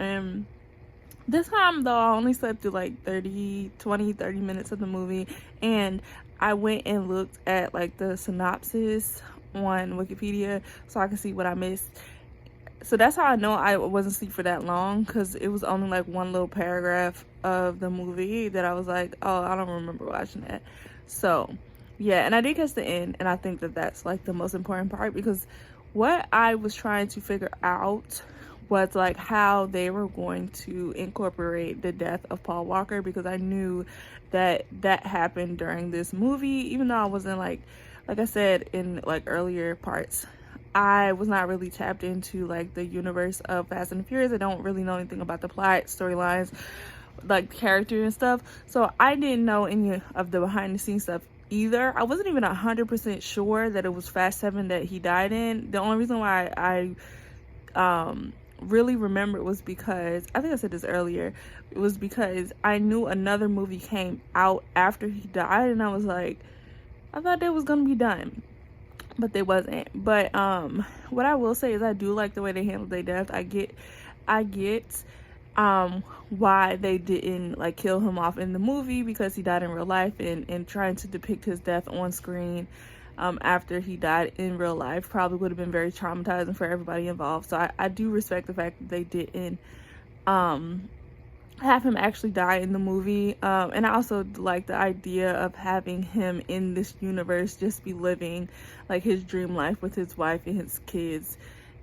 this time though, I only slept through like 30 minutes of the movie, and I went and looked at like the synopsis on Wikipedia so I could see what I missed. So that's how I know I wasn't asleep for that long, because it was only like one little paragraph of the movie that I was like, oh, I don't remember watching that. So yeah, and I did catch the end, and I think that that's like the most important part, because what I was trying to figure out was like how they were going to incorporate the death of Paul Walker, because I knew that happened during this movie, even though I wasn't like I said in like earlier parts, I was not really tapped into like the universe of Fast and the Furious. I don't really know anything about the plot, storylines, like character and stuff, so I didn't know any of the behind the scenes stuff either. I wasn't even 100% sure that it was Fast 7 that he died in. The only reason why I really remember it was because, I think I said this earlier, it was because I knew another movie came out after he died, and I was like, I thought that was gonna be done, but they wasn't. But what I will say is I do like the way they handled their death. I get why they didn't like kill him off in the movie, because he died in real life, and trying to depict his death on screen after he died in real life probably would have been very traumatizing for everybody involved. So I do respect the fact that they didn't have him actually die in the movie, and I also like the idea of having him in this universe just be living like his dream life with his wife and his kids,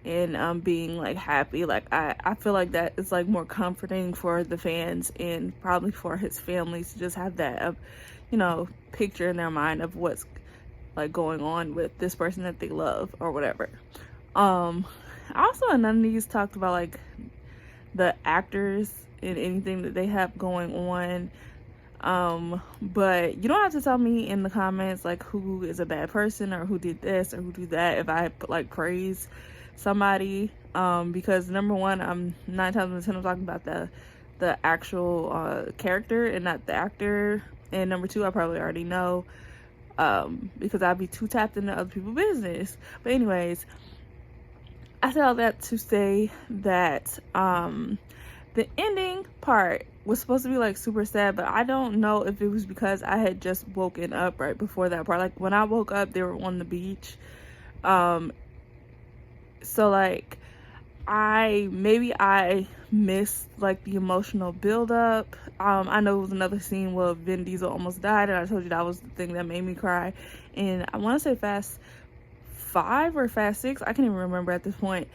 and being like happy. Like I feel like that is like more comforting for the fans, and probably for his families, to just have that picture in their mind of what's like going on with this person that they love or whatever. Also, none of these talked about like the actors and anything that they have going on, but you don't have to tell me in the comments like who is a bad person or who did this or who did that if I like praise somebody, because number one, I'm 9 times out of 10 I'm talking about the actual character and not the actor, and number two, I probably already know, because I'd be too tapped into other people's business. But anyways, I said all that to say that the ending part was supposed to be like super sad, but I don't know if it was because I had just woken up right before that part. Like when I woke up, they were on the beach, so like I missed like the emotional buildup. I know it was another scene where Vin Diesel almost died, and I told you that was the thing that made me cry. And I want to say Fast 5 or Fast 6, I can't even remember at this point.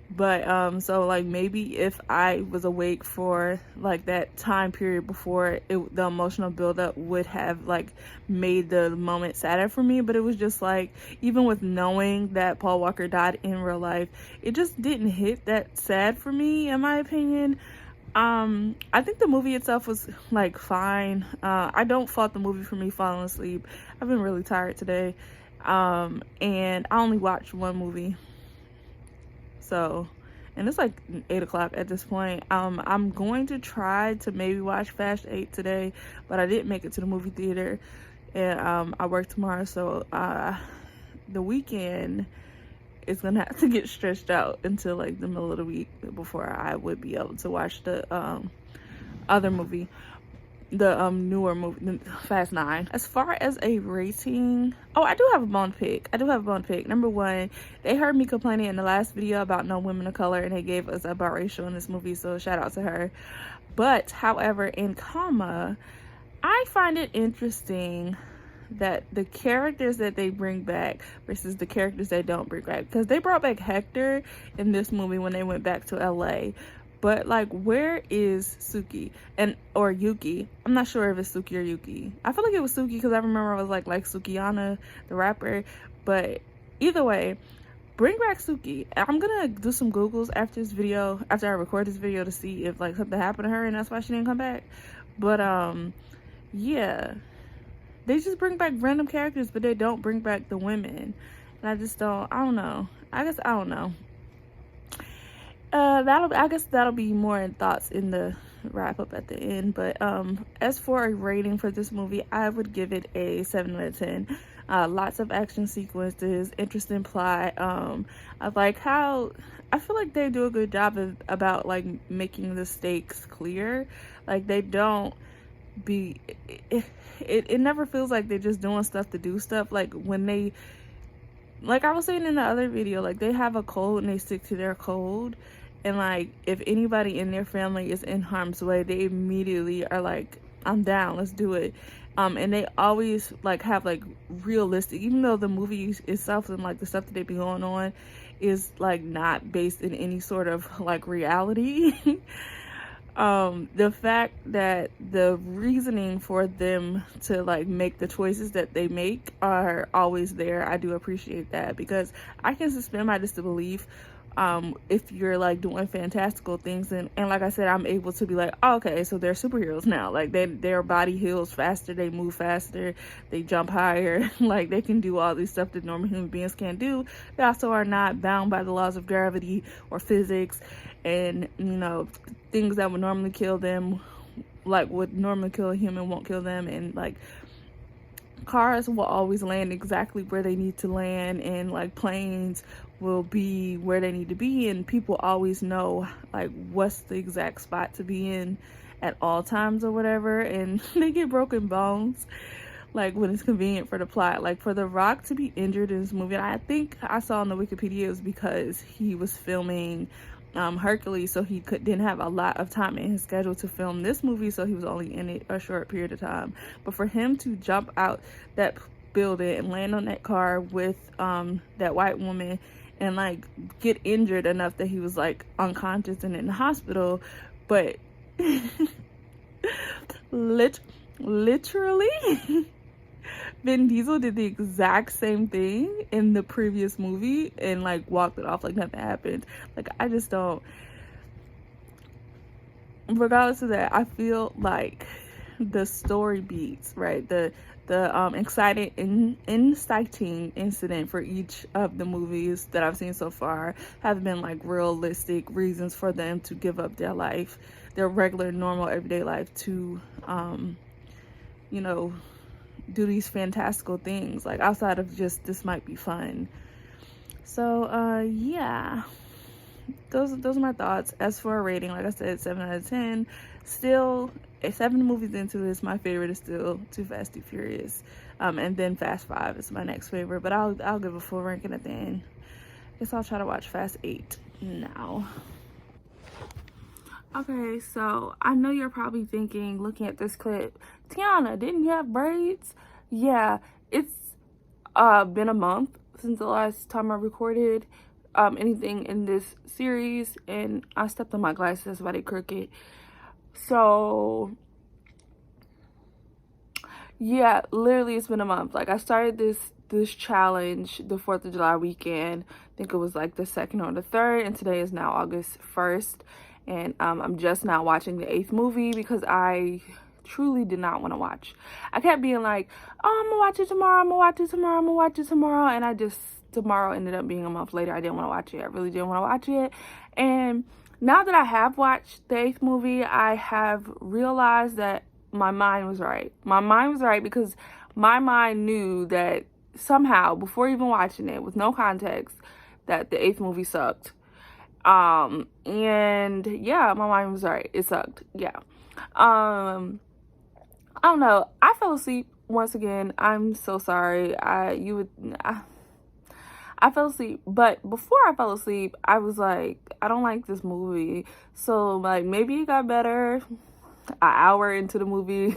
But so like maybe if I was awake for like that time period before the emotional buildup would have like made the moment sadder for me. But it was just like, even with knowing that Paul Walker died in real life, it just didn't hit that sad for me, in my opinion. I think the movie itself was like fine. I don't fault the movie for me falling asleep. I've been really tired today, and I only watched one movie. So, and it's like 8 o'clock at this point. I'm going to try to maybe watch Fast 8 today, but I didn't make it to the movie theater, and I work tomorrow, so the weekend is gonna have to get stretched out until like the middle of the week before I would be able to watch the other movie, the newer movie, Fast 9. As far as a rating, oh, I do have a bone to pick. Number one, they heard me complaining in the last video about no women of color, and they gave us a biracial in this movie, so shout out to her. But however, in comma, I find it interesting that the characters that they bring back versus the characters they don't bring back, because they brought back Hector in this movie when they went back to LA, but like, where is Suki or Yuki? I'm not sure if it's Suki or Yuki. I feel like it was Suki because I remember I was like Sukiyana the rapper. But either way, bring back Suki. I'm gonna do some Googles after this video, after I record this video, to see if like something happened to her and that's why she didn't come back. But yeah, they just bring back random characters, but they don't bring back the women, and I just don't. I don't know. I don't know. I guess that'll be more in thoughts in the wrap up at the end. But as for a rating for this movie, I would give it a 7 out of 10. Lots of action sequences, interesting plot. I like how I feel like they do a good job about like making the stakes clear. Like they don't be it never feels like they're just doing stuff to do stuff. Like when they, like I was saying in the other video, like they have a code and they stick to their code, and like if anybody in their family is in harm's way, they immediately are like, I'm down, let's do it. And they always like have like realistic, even though the movie itself and like the stuff that they be going on is like not based in any sort of like reality. The fact that the reasoning for them to like make the choices that they make are always there, I do appreciate that, because I can suspend my disbelief if you're like doing fantastical things, and like I said, I'm able to be like, oh, okay, so they're superheroes now. Like their body heals faster, they move faster, they jump higher, like they can do all this stuff that normal human beings can't do. They also are not bound by the laws of gravity or physics, and you know, things that would normally kill them, like would normally kill a human, won't kill them. And like cars will always land exactly where they need to land, and like planes will be where they need to be, and people always know like what's the exact spot to be in at all times or whatever. And they get broken bones like when it's convenient for the plot. Like for The Rock to be injured in this movie, and I think I saw on the Wikipedia it was because he was filming Hercules, so he didn't have a lot of time in his schedule to film this movie, so he was only in it a short period of time. But for him to jump out that building and land on that car with that white woman and like get injured enough that he was like unconscious and in the hospital, but literally Vin Diesel did the exact same thing in the previous movie and like walked it off like nothing happened. Like I just don't, regardless of that, I feel like the story beats, right, the inciting incident for each of the movies that I've seen so far have been like realistic reasons for them to give up their life, their regular normal everyday life, to you know, do these fantastical things, like outside of just this might be fun. So yeah, those are my thoughts. As for a rating, like I said, 7 out of 10. Still, 7 movies into this, my favorite is still Too Fast, Too Furious, and then Fast 5 is my next favorite, but I'll give a full ranking at the end. I guess I'll try to watch Fast 8 now. Okay, so I know you're probably thinking, looking at this clip, Tiana, didn't you have braids? Yeah, it's been a month since the last time I recorded anything in this series, and I stepped on my glasses, that's why they crooked. So yeah, literally it's been a month. Like I started this challenge the 4th of July weekend. I think it was like the 2nd or the 3rd, and today is now August 1st. And I'm just now watching the 8th movie because I truly did not want to watch. I kept being like, oh, I'm gonna watch it tomorrow, I'm gonna watch it tomorrow, I'm gonna watch it tomorrow. And tomorrow ended up being a month later. I didn't want to watch it. I really didn't want to watch it. And now that I have watched the 8th movie, I have realized that my mind was right. My mind was right because my mind knew that somehow, before even watching it, with no context, that the 8th movie sucked. And yeah, my mind was right. It sucked. Yeah. I don't know. I fell asleep once again. I'm so sorry. I fell asleep, but before I fell asleep, I was like, I don't like this movie. So like maybe it got better an hour into the movie,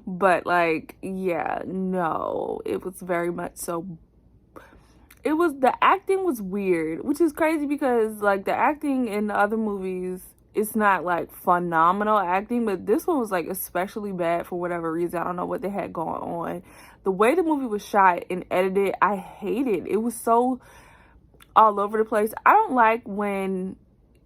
but like, yeah, no, it was very much so. The acting was weird, which is crazy because like the acting in the other movies, it's not like phenomenal acting, but this one was like especially bad for whatever reason. I don't know what they had going on. The way the movie was shot and edited, I hated. It was so all over the place. I don't like when,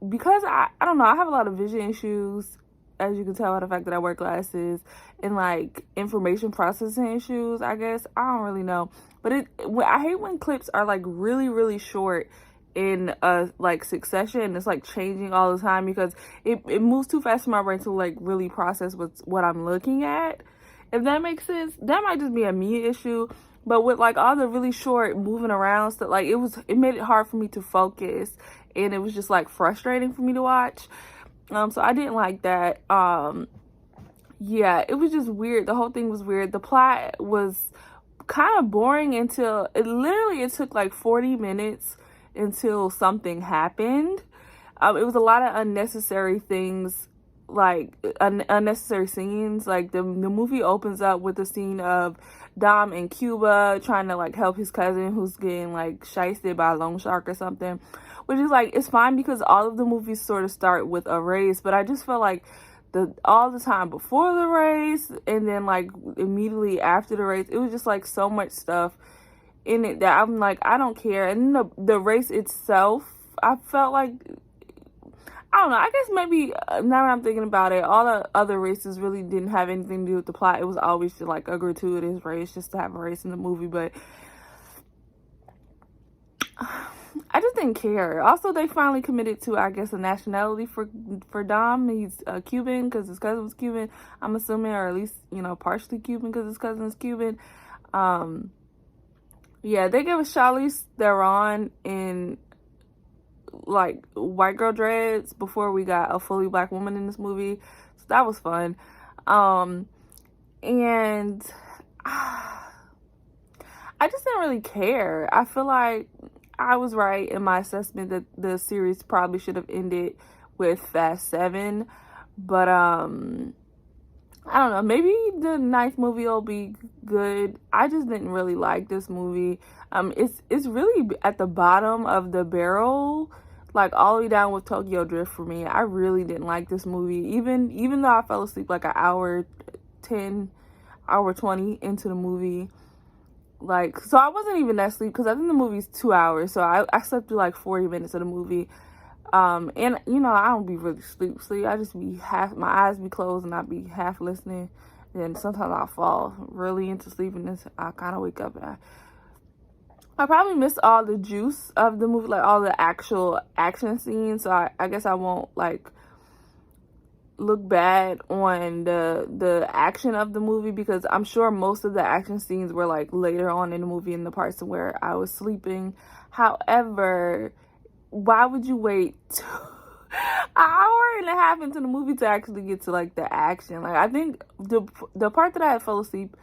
because I don't know, I have a lot of vision issues, as you can tell by the fact that I wear glasses, and like information processing issues, I guess. I don't really know. But I hate when clips are like really, really short in like succession, and it's like changing all the time because it moves too fast for my brain to like really process what I'm looking at. If that makes sense. That might just be a me issue. But with like all the really short moving around stuff, like it made it hard for me to focus, and it was just like frustrating for me to watch. So I didn't like that. Yeah, it was just weird. The whole thing was weird. The plot was kind of boring until it took like 40 minutes until something happened. It was a lot of unnecessary things, like unnecessary scenes. Like the movie opens up with the scene of Dom in Cuba trying to like help his cousin who's getting like shysted by a loan shark or something, which is like, it's fine because all of the movies sort of start with a race, but I just felt like all the time before the race and then like immediately after the race, it was just like so much stuff in it that I'm like, I don't care. And the race itself, I felt like, I don't know, I guess maybe now that I'm thinking about it, all the other races really didn't have anything to do with the plot. It was always just like a gratuitous race just to have a race in the movie, but I just didn't care. Also, they finally committed to, I guess, a nationality for Dom. He's Cuban because his cousin was Cuban, I'm assuming, or at least, you know, partially Cuban because his cousin is Cuban. Yeah, they gave us Charlize Theron in like white girl dreads before we got a fully black woman in this movie, so that was fun. And I just didn't really care. I feel like I was right in my assessment that the series probably should have ended with Fast 7, but I don't know, maybe the ninth movie will be good. I just didn't really like this movie. It's really at the bottom of the barrel, like all the way down with Tokyo Drift for me. I really didn't like this movie, even though I fell asleep like an hour 20 into the movie. Like, so I wasn't even that sleep because I think the movie's 2 hours, so I slept through like 40 minutes of the movie. And you know, I don't be really sleep. I just be my eyes be closed and I be half listening. And sometimes I'll fall really into sleep and I kind of wake up and I probably missed all the juice of the movie, like all the actual action scenes. So I guess I won't like look bad on the action of the movie because I'm sure most of the action scenes were like later on in the movie in the parts where I was sleeping. However, why would you wait an hour and a half into the movie to actually get to like the action? Like, I think the part that I had fell asleep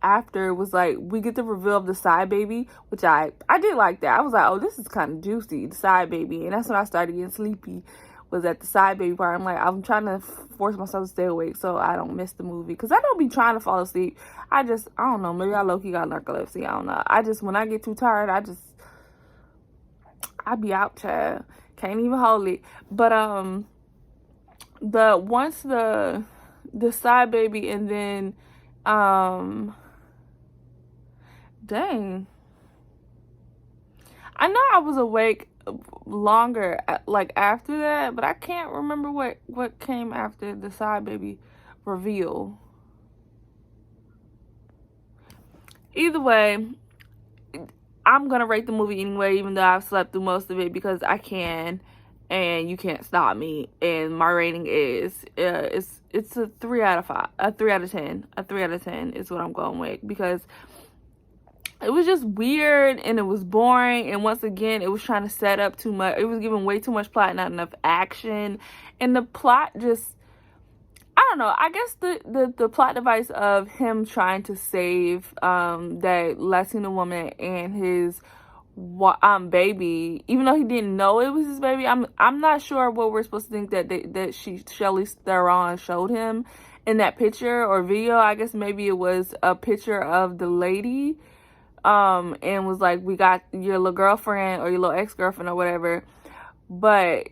after was like, we get the reveal of the side baby, which I did like that. I was like, oh, this is kind of juicy, the side baby. And that's when I started getting sleepy, was at the side baby part. I'm like, I'm trying to force myself to stay awake so I don't miss the movie, because I don't be trying to fall asleep. I don't know, maybe I low-key got narcolepsy, I don't know. When I get too tired, I be out, child. Can't even hold it. But once the side baby, and then dang, I know I was awake longer like after that, but I can't remember what came after the side baby reveal. Either way, I'm gonna rate the movie anyway, even though I've slept through most of it, because I can, and you can't stop me. And my rating is it's a 3 out of 5, a 3 out of 10, a 3 out of 10 is what I'm going with, because it was just weird and it was boring, and once again it was trying to set up too much. It was giving way too much plot, not enough action, and the plot just, I don't know. I guess the plot device of him trying to save that Latina woman and his baby, even though he didn't know it was his baby. I'm not sure what we're supposed to think that Charlize Theron showed him in that picture or video. I guess maybe it was a picture of the lady, and was like, we got your little girlfriend or your little ex-girlfriend or whatever. But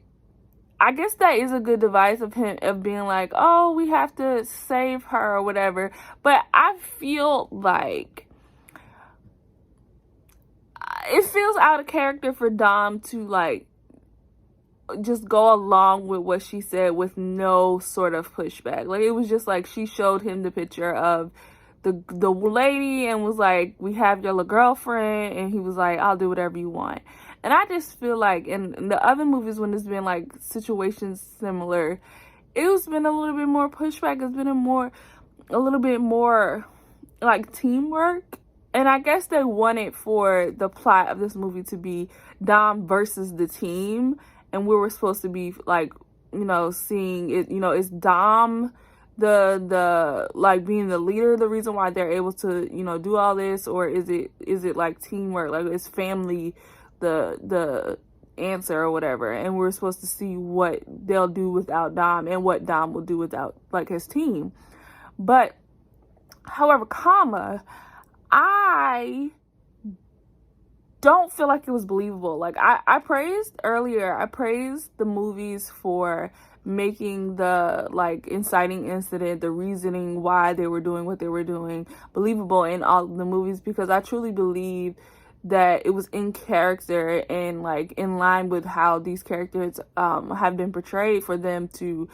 I guess that is a good device of him, of being like, oh, we have to save her or whatever. But I feel like it feels out of character for Dom to like just go along with what she said with no sort of pushback. Like, it was just like she showed him the picture of the lady and was like, we have your little girlfriend, and he was like, I'll do whatever you want. And I just feel like in the other movies, when there's been like situations similar, it's been a little bit more pushback. It's been a little bit more like teamwork. And I guess they wanted for the plot of this movie to be Dom versus the team, and we were supposed to be like, you know, seeing it, you know, is Dom the like being the leader the reason why they're able to, you know, do all this, or is it like teamwork, like is family the answer or whatever. And we're supposed to see what they'll do without Dom and what Dom will do without like his team. But however, I don't feel like it was believable. Like I praised the movies for making the like inciting incident, the reasoning why they were doing what they were doing, believable in all of the movies, because I truly believe that it was in character and like in line with how these characters have been portrayed, for them to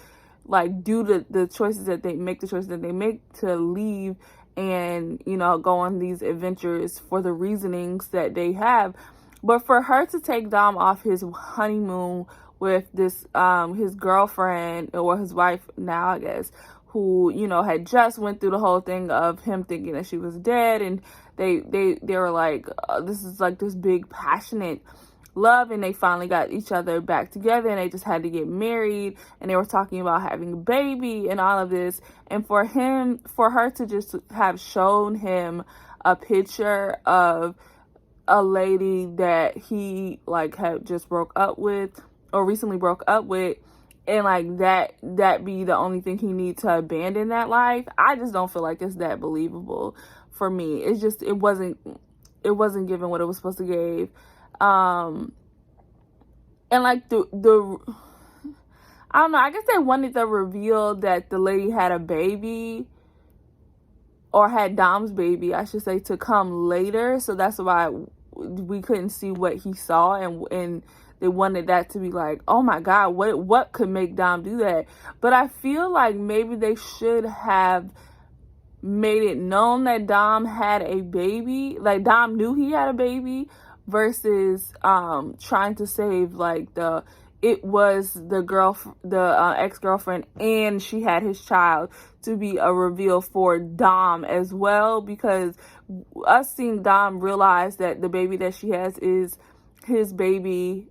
like do the choices that they make, to leave and, you know, go on these adventures for the reasonings that they have. But for her to take Dom off his honeymoon with this his girlfriend, or his wife now, I guess, who, you know, had just went through the whole thing of him thinking that she was dead, and they were like, this is like this big passionate love, and they finally got each other back together, and they just had to get married, and they were talking about having a baby and all of this. And for her to just have shown him a picture of a lady that he like had just broke up with, or recently broke up with, and like that be the only thing he needs to abandon that life, I just don't feel like it's that believable for me. It's just, it wasn't given what it was supposed to give. And like the I don't know, I guess they wanted the reveal that the lady had a baby, or had Dom's baby, I should say, to come later. So that's why we couldn't see what he saw, and they wanted that to be like, oh my God, what could make Dom do that? But I feel like maybe they should have made it known that Dom had a baby, like Dom knew he had a baby, versus trying to save like it was the ex-girlfriend, and she had his child, to be a reveal for Dom as well. Because us seeing Dom realize that the baby that she has is his baby,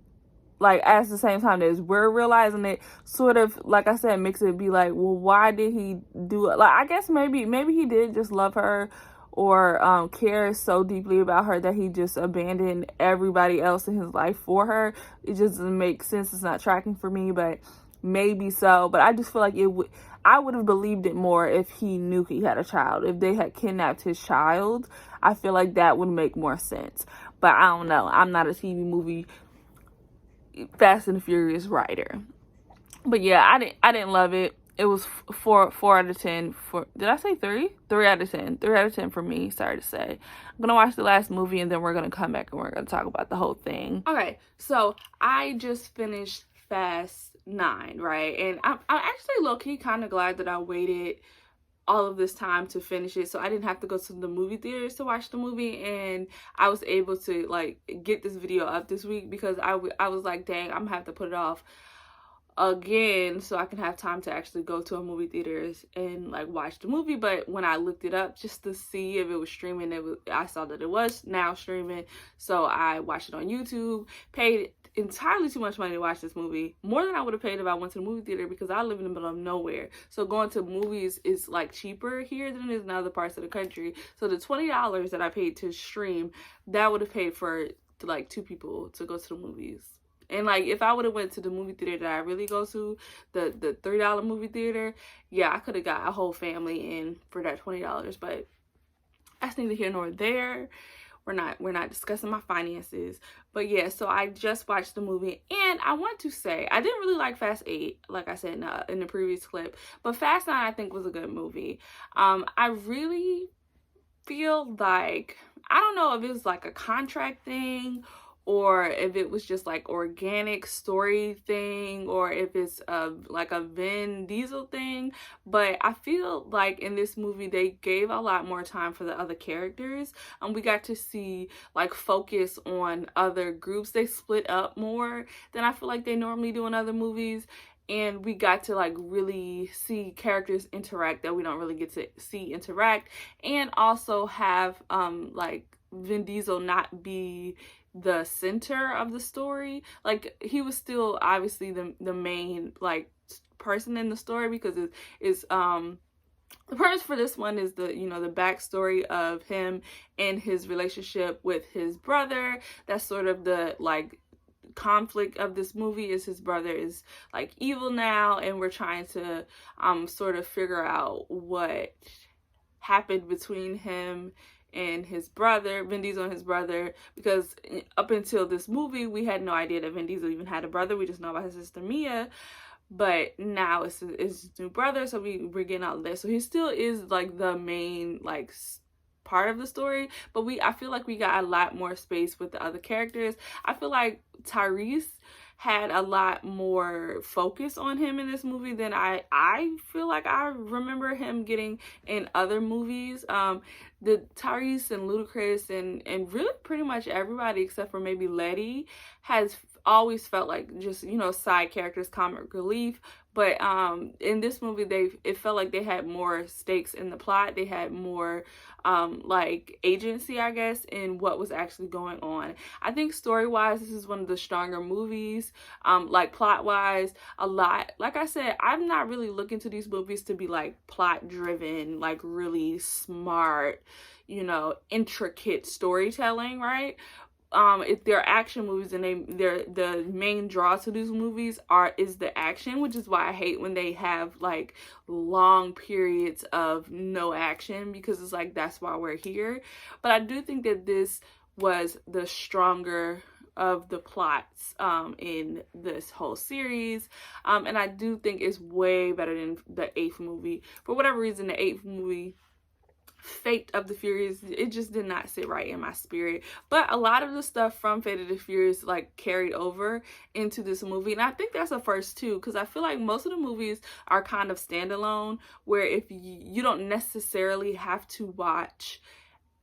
like at the same time as we're realizing it, sort of, like I said, makes it be like, well, why did he do it? Like, I guess maybe he did just love her, or care so deeply about her that he just abandoned everybody else in his life for her. It just doesn't make sense. It's not tracking for me, but maybe so. But I just feel like I would have believed it more if he knew he had a child. If they had kidnapped his child, I feel like that would make more sense. But I don't know. I'm not a TV movie Fast and Furious writer. But yeah, I didn't love it. It was 4 out of 10 for, did I say 3? 3 out of 10. 3 out of 10 for me, sorry to say. I'm going to watch the last movie, and then we're going to come back and we're going to talk about the whole thing. Okay, so I just finished Fast 9, right? And I'm actually low-key kind of glad that I waited all of this time to finish it, so I didn't have to go to the movie theaters to watch the movie, and I was able to like get this video up this week, because I was like, dang, I'm gonna have to put it off again so I can have time to actually go to a movie theaters and like watch the movie. But when I looked it up just to see if it was streaming, I saw that it was now streaming, so I watched it on YouTube. Paid entirely too much money to watch this movie, more than I would have paid if I went to the movie theater, because I live in the middle of nowhere, so going to movies is like cheaper here than it is in other parts of the country. So the $20 that I paid to stream, that would have paid for like 2 people to go to the movies. And like if I would have went to the movie theater that I really go to, the $3 movie theater, yeah, I could have got a whole family in for that $20. But that's neither here nor there. We're not discussing my finances. But yeah, so I just watched the movie, and I want to say I didn't really like Fast 8, like I said in the previous clip, but Fast 9 I think was a good movie. I really feel like, I don't know if it was like a contract thing, or if it was just like organic story thing, or if it's like a Vin Diesel thing, but I feel like in this movie they gave a lot more time for the other characters, and we got to see like focus on other groups. They split up more than I feel like they normally do in other movies, and we got to like really see characters interact that we don't really get to see interact, and also have like Vin Diesel not be the center of the story. Like he was still obviously the main like person in the story, because it's the premise for this one is the the backstory of him and his relationship with his brother. That's sort of the like conflict of this movie, is his brother is like evil now, and we're trying to sort of figure out what happened between him and his brother, Vin Diesel and his brother, because up until this movie we had no idea that Vin Diesel even had a brother. We just know about his sister Mia, but now it's his new brother, so we're getting out of this. So he still is like the main like part of the story, but I feel like we got a lot more space with the other characters. I feel like Tyrese had a lot more focus on him in this movie than I feel like I remember him getting in other movies. The Tyrese and Ludacris and really pretty much everybody except for maybe Letty has always felt like just side characters, comic relief. But in this movie it felt like they had more stakes in the plot. They had more like agency, I guess, in what was actually going on. I think story-wise this is one of the stronger movies. Like plot-wise, a lot, like I said, I'm not really looking to these movies to be like plot driven, like really smart, intricate storytelling, right? If they're action movies, and the main draw to these movies is the action, which is why I hate when they have like long periods of no action, because it's like that's why we're here. But I do think that this was the stronger of the plots in this whole series, and I do think it's way better than the 8th movie. For whatever reason, the 8th movie, Fate of the Furious, it just did not sit right in my spirit. But a lot of the stuff from Fate of the Furious like carried over into this movie, and I think that's a first too, because I feel like most of the movies are kind of standalone, where if you don't necessarily have to watch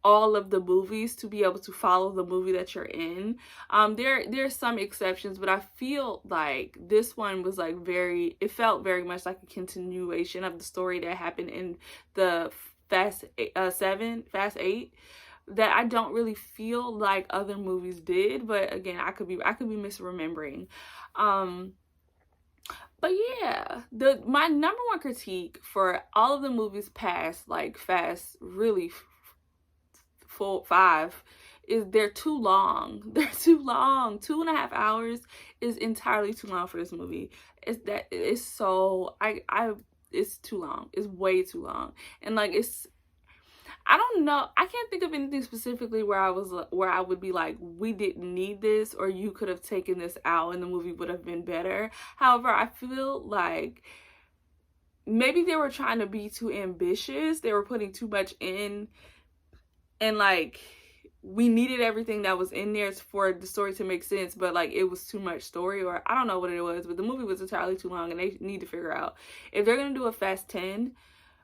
all of the movies to be able to follow the movie that you're in. There's some exceptions, but I feel like this one was like it felt very much like a continuation of the story that happened in the Fast 8, that I don't really feel like other movies did. But again, I could be misremembering. But yeah, my number one critique for all of the movies past like Fast, really 5, is they're too long. They're too long. 2.5 hours is entirely too long for this movie. It's too long. It's way too long. And like I don't know, I can't think of anything specifically where I would be like, we didn't need this, or you could have taken this out and the movie would have been better. However, I feel like maybe they were trying to be too ambitious. They were putting too much in, and like we needed everything that was in there for the story to make sense, but like it was too much story, or I don't know what it was, but the movie was entirely too long, and they need to figure out if they're gonna do a Fast 10,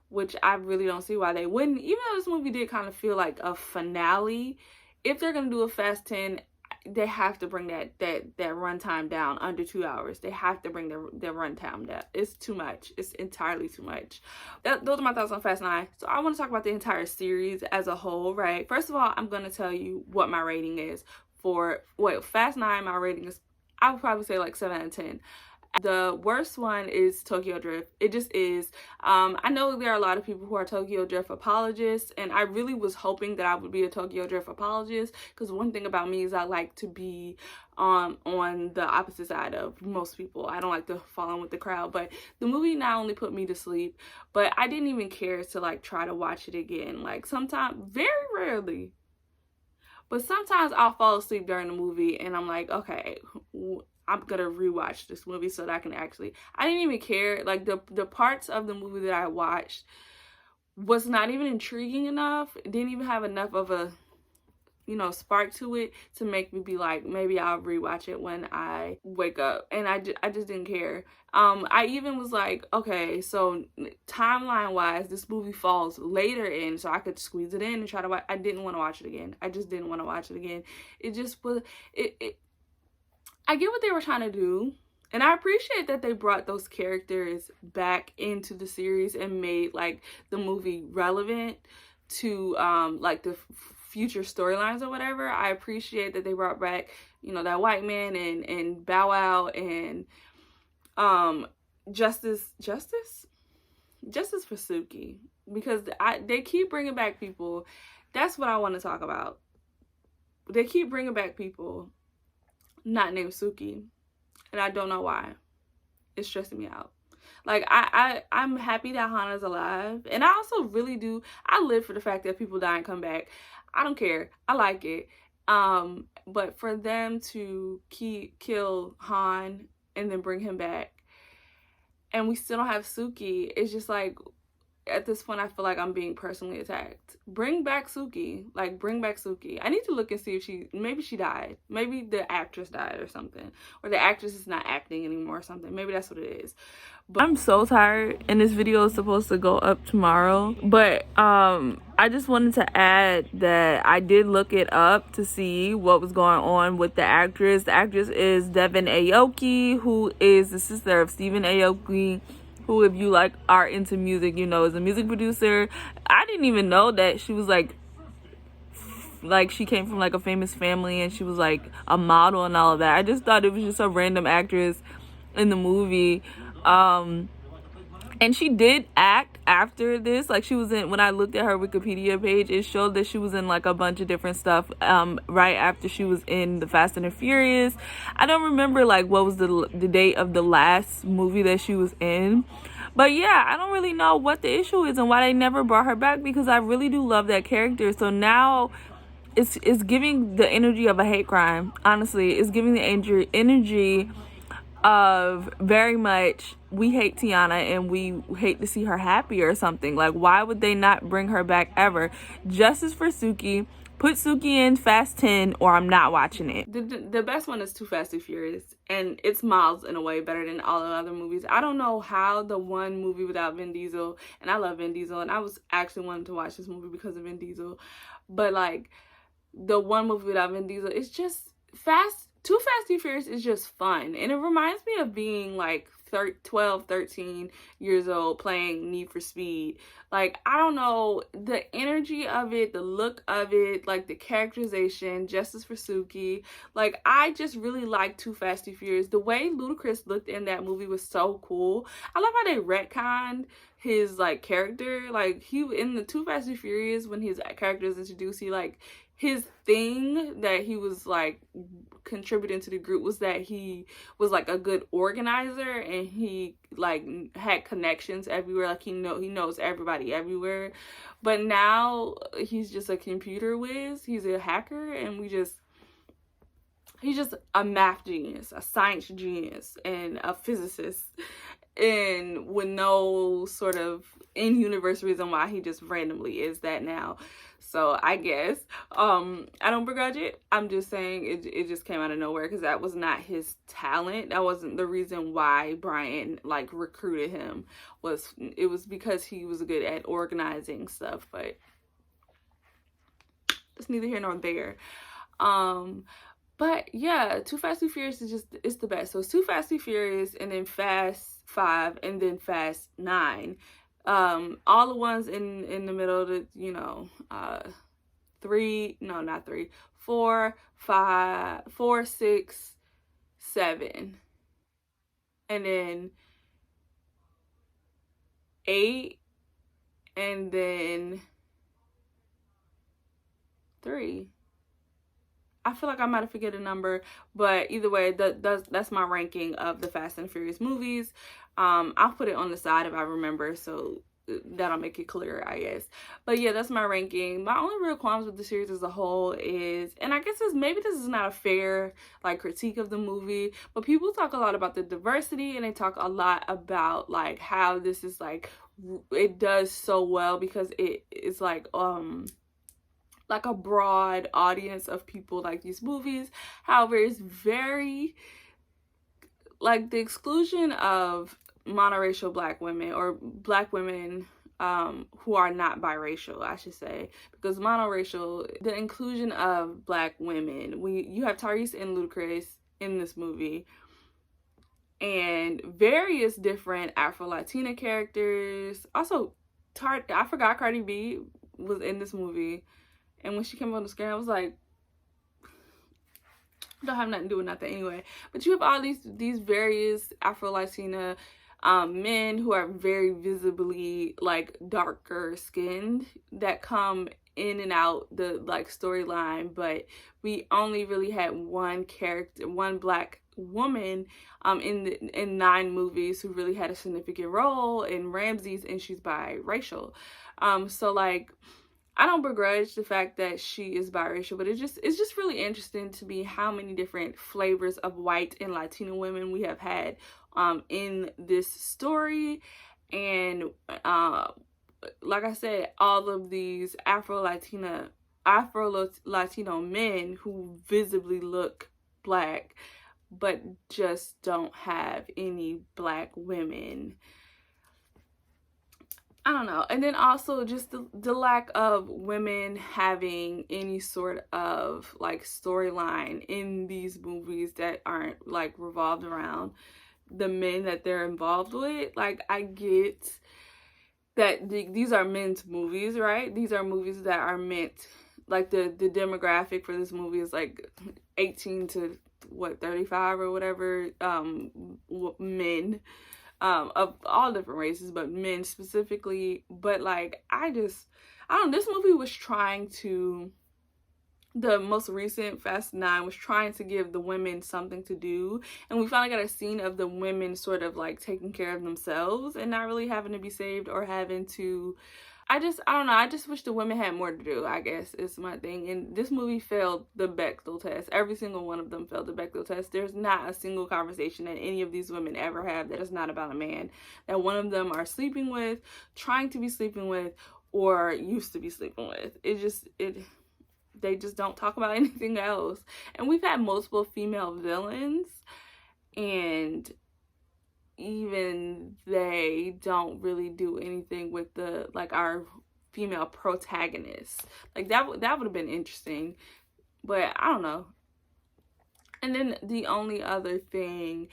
which I really don't see why they wouldn't, even though this movie did kind of feel like a finale. If they're gonna do a Fast 10, they have to bring that runtime down under 2 hours. They have to bring their runtime down. It's too much. It's entirely too much. Those are my thoughts on Fast 9. So I want to talk about the entire series as a whole, right? First of all, I'm going to tell you what my rating is for Fast 9. My rating is, I would probably say like 7 out of 10. The worst one is Tokyo Drift. It just is. I know there are a lot of people who are Tokyo Drift apologists, and I really was hoping that I would be a Tokyo Drift apologist, because one thing about me is I like to be on the opposite side of most people. I don't like to fall in with the crowd, but the movie not only put me to sleep, but I didn't even care to like try to watch it again. Like sometimes, very rarely, but sometimes I'll fall asleep during the movie and I'm like, okay, I'm gonna rewatch this movie so that I can actually, I didn't even care. Like the parts of the movie that I watched was not even intriguing enough. It didn't even have enough of a, you know, spark to it to make me be like, maybe I'll rewatch it when I wake up. And I just didn't care. I even was like, okay, so timeline wise, this movie falls later in, so I could squeeze it in and try to watch. I didn't want to watch it again. I just didn't want to watch it again. It just was, I get what they were trying to do, and I appreciate that they brought those characters back into the series and made like the movie relevant to like the future storylines or whatever. I appreciate that they brought back, you know, that white man and Bow Wow and Justice for Suki, because they keep bringing back people. That's what I want to talk about. They keep bringing back people not named Suki, and I don't know why. It's stressing me out. Like I'm happy that Hana's alive, and I also really do. I live for the fact that people die and come back. I don't care. I like it. But for them to kill Han and then bring him back, and we still don't have Suki, it's just like, at this point I feel like I'm being personally attacked. Bring back Suki. Like, bring back Suki. I need to look and see if maybe she died. Maybe the actress died or something. Or the actress is not acting anymore or something. Maybe that's what it is. But I'm so tired, and this video is supposed to go up tomorrow. But I just wanted to add that I did look it up to see what was going on with the actress. The actress is Devin Aoki, who is the sister of Stephen Aoki, who, if you like are into music, you know, is a music producer. I didn't even know that she was like she came from like a famous family and she was like a model and all of that. I just thought it was just a random actress in the movie. And she did act after this. Like, she was in, when I looked at her Wikipedia page, it showed that she was in like a bunch of different stuff right after she was in the Fast and the Furious. I don't remember like what was the date of the last movie that she was in. But yeah, I don't really know what the issue is and why they never brought her back, because I really do love that character. So now it's giving the energy of a hate crime. Honestly, it's giving the energy of very much, we hate Tiana and we hate to see her happy or something. Like, why would they not bring her back ever? Justice for Suki. Put Suki in Fast 10 or I'm not watching it. The best one is Too Fast, Too Furious, and it's miles in a way better than all the other movies. I don't know how the one movie without Vin Diesel, and I love Vin Diesel, and I was actually wanting to watch this movie because of Vin Diesel, but like the one movie without Vin Diesel, it's just Too Fast, Too Furious is just fun, and it reminds me of being like 12, 13 years old playing Need for Speed. Like, I don't know, the energy of it, the look of it, like the characterization, Justice for Suki. Like, I just really like Too Fast, Too Furious. The way Ludacris looked in that movie was so cool. I love how they retconned his like character. Like, he in the Too Fast, Too Furious, when his character is introduced, he like, his thing that he was like contributing to the group was that he was like a good organizer, and he like had connections everywhere. Like, he knows everybody everywhere. But now he's just a computer whiz. He's a hacker, and he's just a math genius, a science genius, and a physicist, and with no sort of in-universe reason why he just randomly is that now. So I guess I don't begrudge it. I'm just saying it just came out of nowhere, because that was not his talent. That wasn't the reason why Brian like recruited him. It was because he was good at organizing stuff. But it's neither here nor there. But yeah, Too Fast Too Furious is just, it's the best. So it's Too Fast Too Furious, and then Fast 5, and then Fast 9. All the ones in the middle, that, you know, 3, no, not 3, 4, 5, 4, 6, 7, and then 8, and then 3. I feel like I might have forget a number, but either way, that's my ranking of the Fast and Furious movies. I'll put it on the side if I remember, so that'll make it clearer, I guess. But yeah, that's my ranking. My only real qualms with the series as a whole is, and I guess maybe this is not a fair like critique of the movie, but people talk a lot about the diversity, and they talk a lot about like how this is like, it does so well because it is like a broad audience of people like these movies. However, it's very, like, the exclusion of monoracial black women, or black women who are not biracial, I should say, because monoracial, the inclusion of black women, you have Tyrese and Ludacris in this movie, and various different Afro-Latina characters. Also, I forgot Cardi B was in this movie. And when she came on the screen, I was like, don't have nothing to do with nothing anyway. But you have all these various Afro-Latina men who are very visibly like darker skinned that come in and out the like storyline. But we only really had one character, one black woman in 9 movies who really had a significant role, in Ramsey's, and she's biracial. So like, I don't begrudge the fact that she is biracial, but it's just really interesting to me how many different flavors of white and Latino women we have had in this story. And like I said, all of these Afro-Latino men who visibly look black but just don't have any black women. I don't know. And then also just the lack of women having any sort of like storyline in these movies that aren't like revolved around the men that they're involved with. Like, I get that these are men's movies, right? These are movies that are meant, like the demographic for this movie is like 18 to 35 or whatever, men. Of all different races, but men specifically. But like, I don't, this movie was trying to, the most recent Fast 9 was trying to give the women something to do, and we finally got a scene of the women sort of like taking care of themselves and not really having to be saved or having to, I don't know, I just wish the women had more to do, I guess is my thing. And this movie failed the Bechdel test. Every single one of them failed the Bechdel test. There's not a single conversation that any of these women ever have that is not about a man that one of them are sleeping with, trying to be sleeping with, or used to be sleeping with. They just don't talk about anything else. And we've had multiple female villains, and even they don't really do anything with the, like, our female protagonists. Like, that would have been interesting, but I don't know. And then the only other thing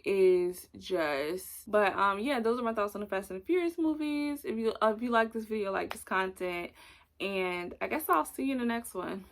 is just, but yeah, those are my thoughts on the Fast and the Furious movies. If you like this video, like this content, and I guess I'll see you in the next one.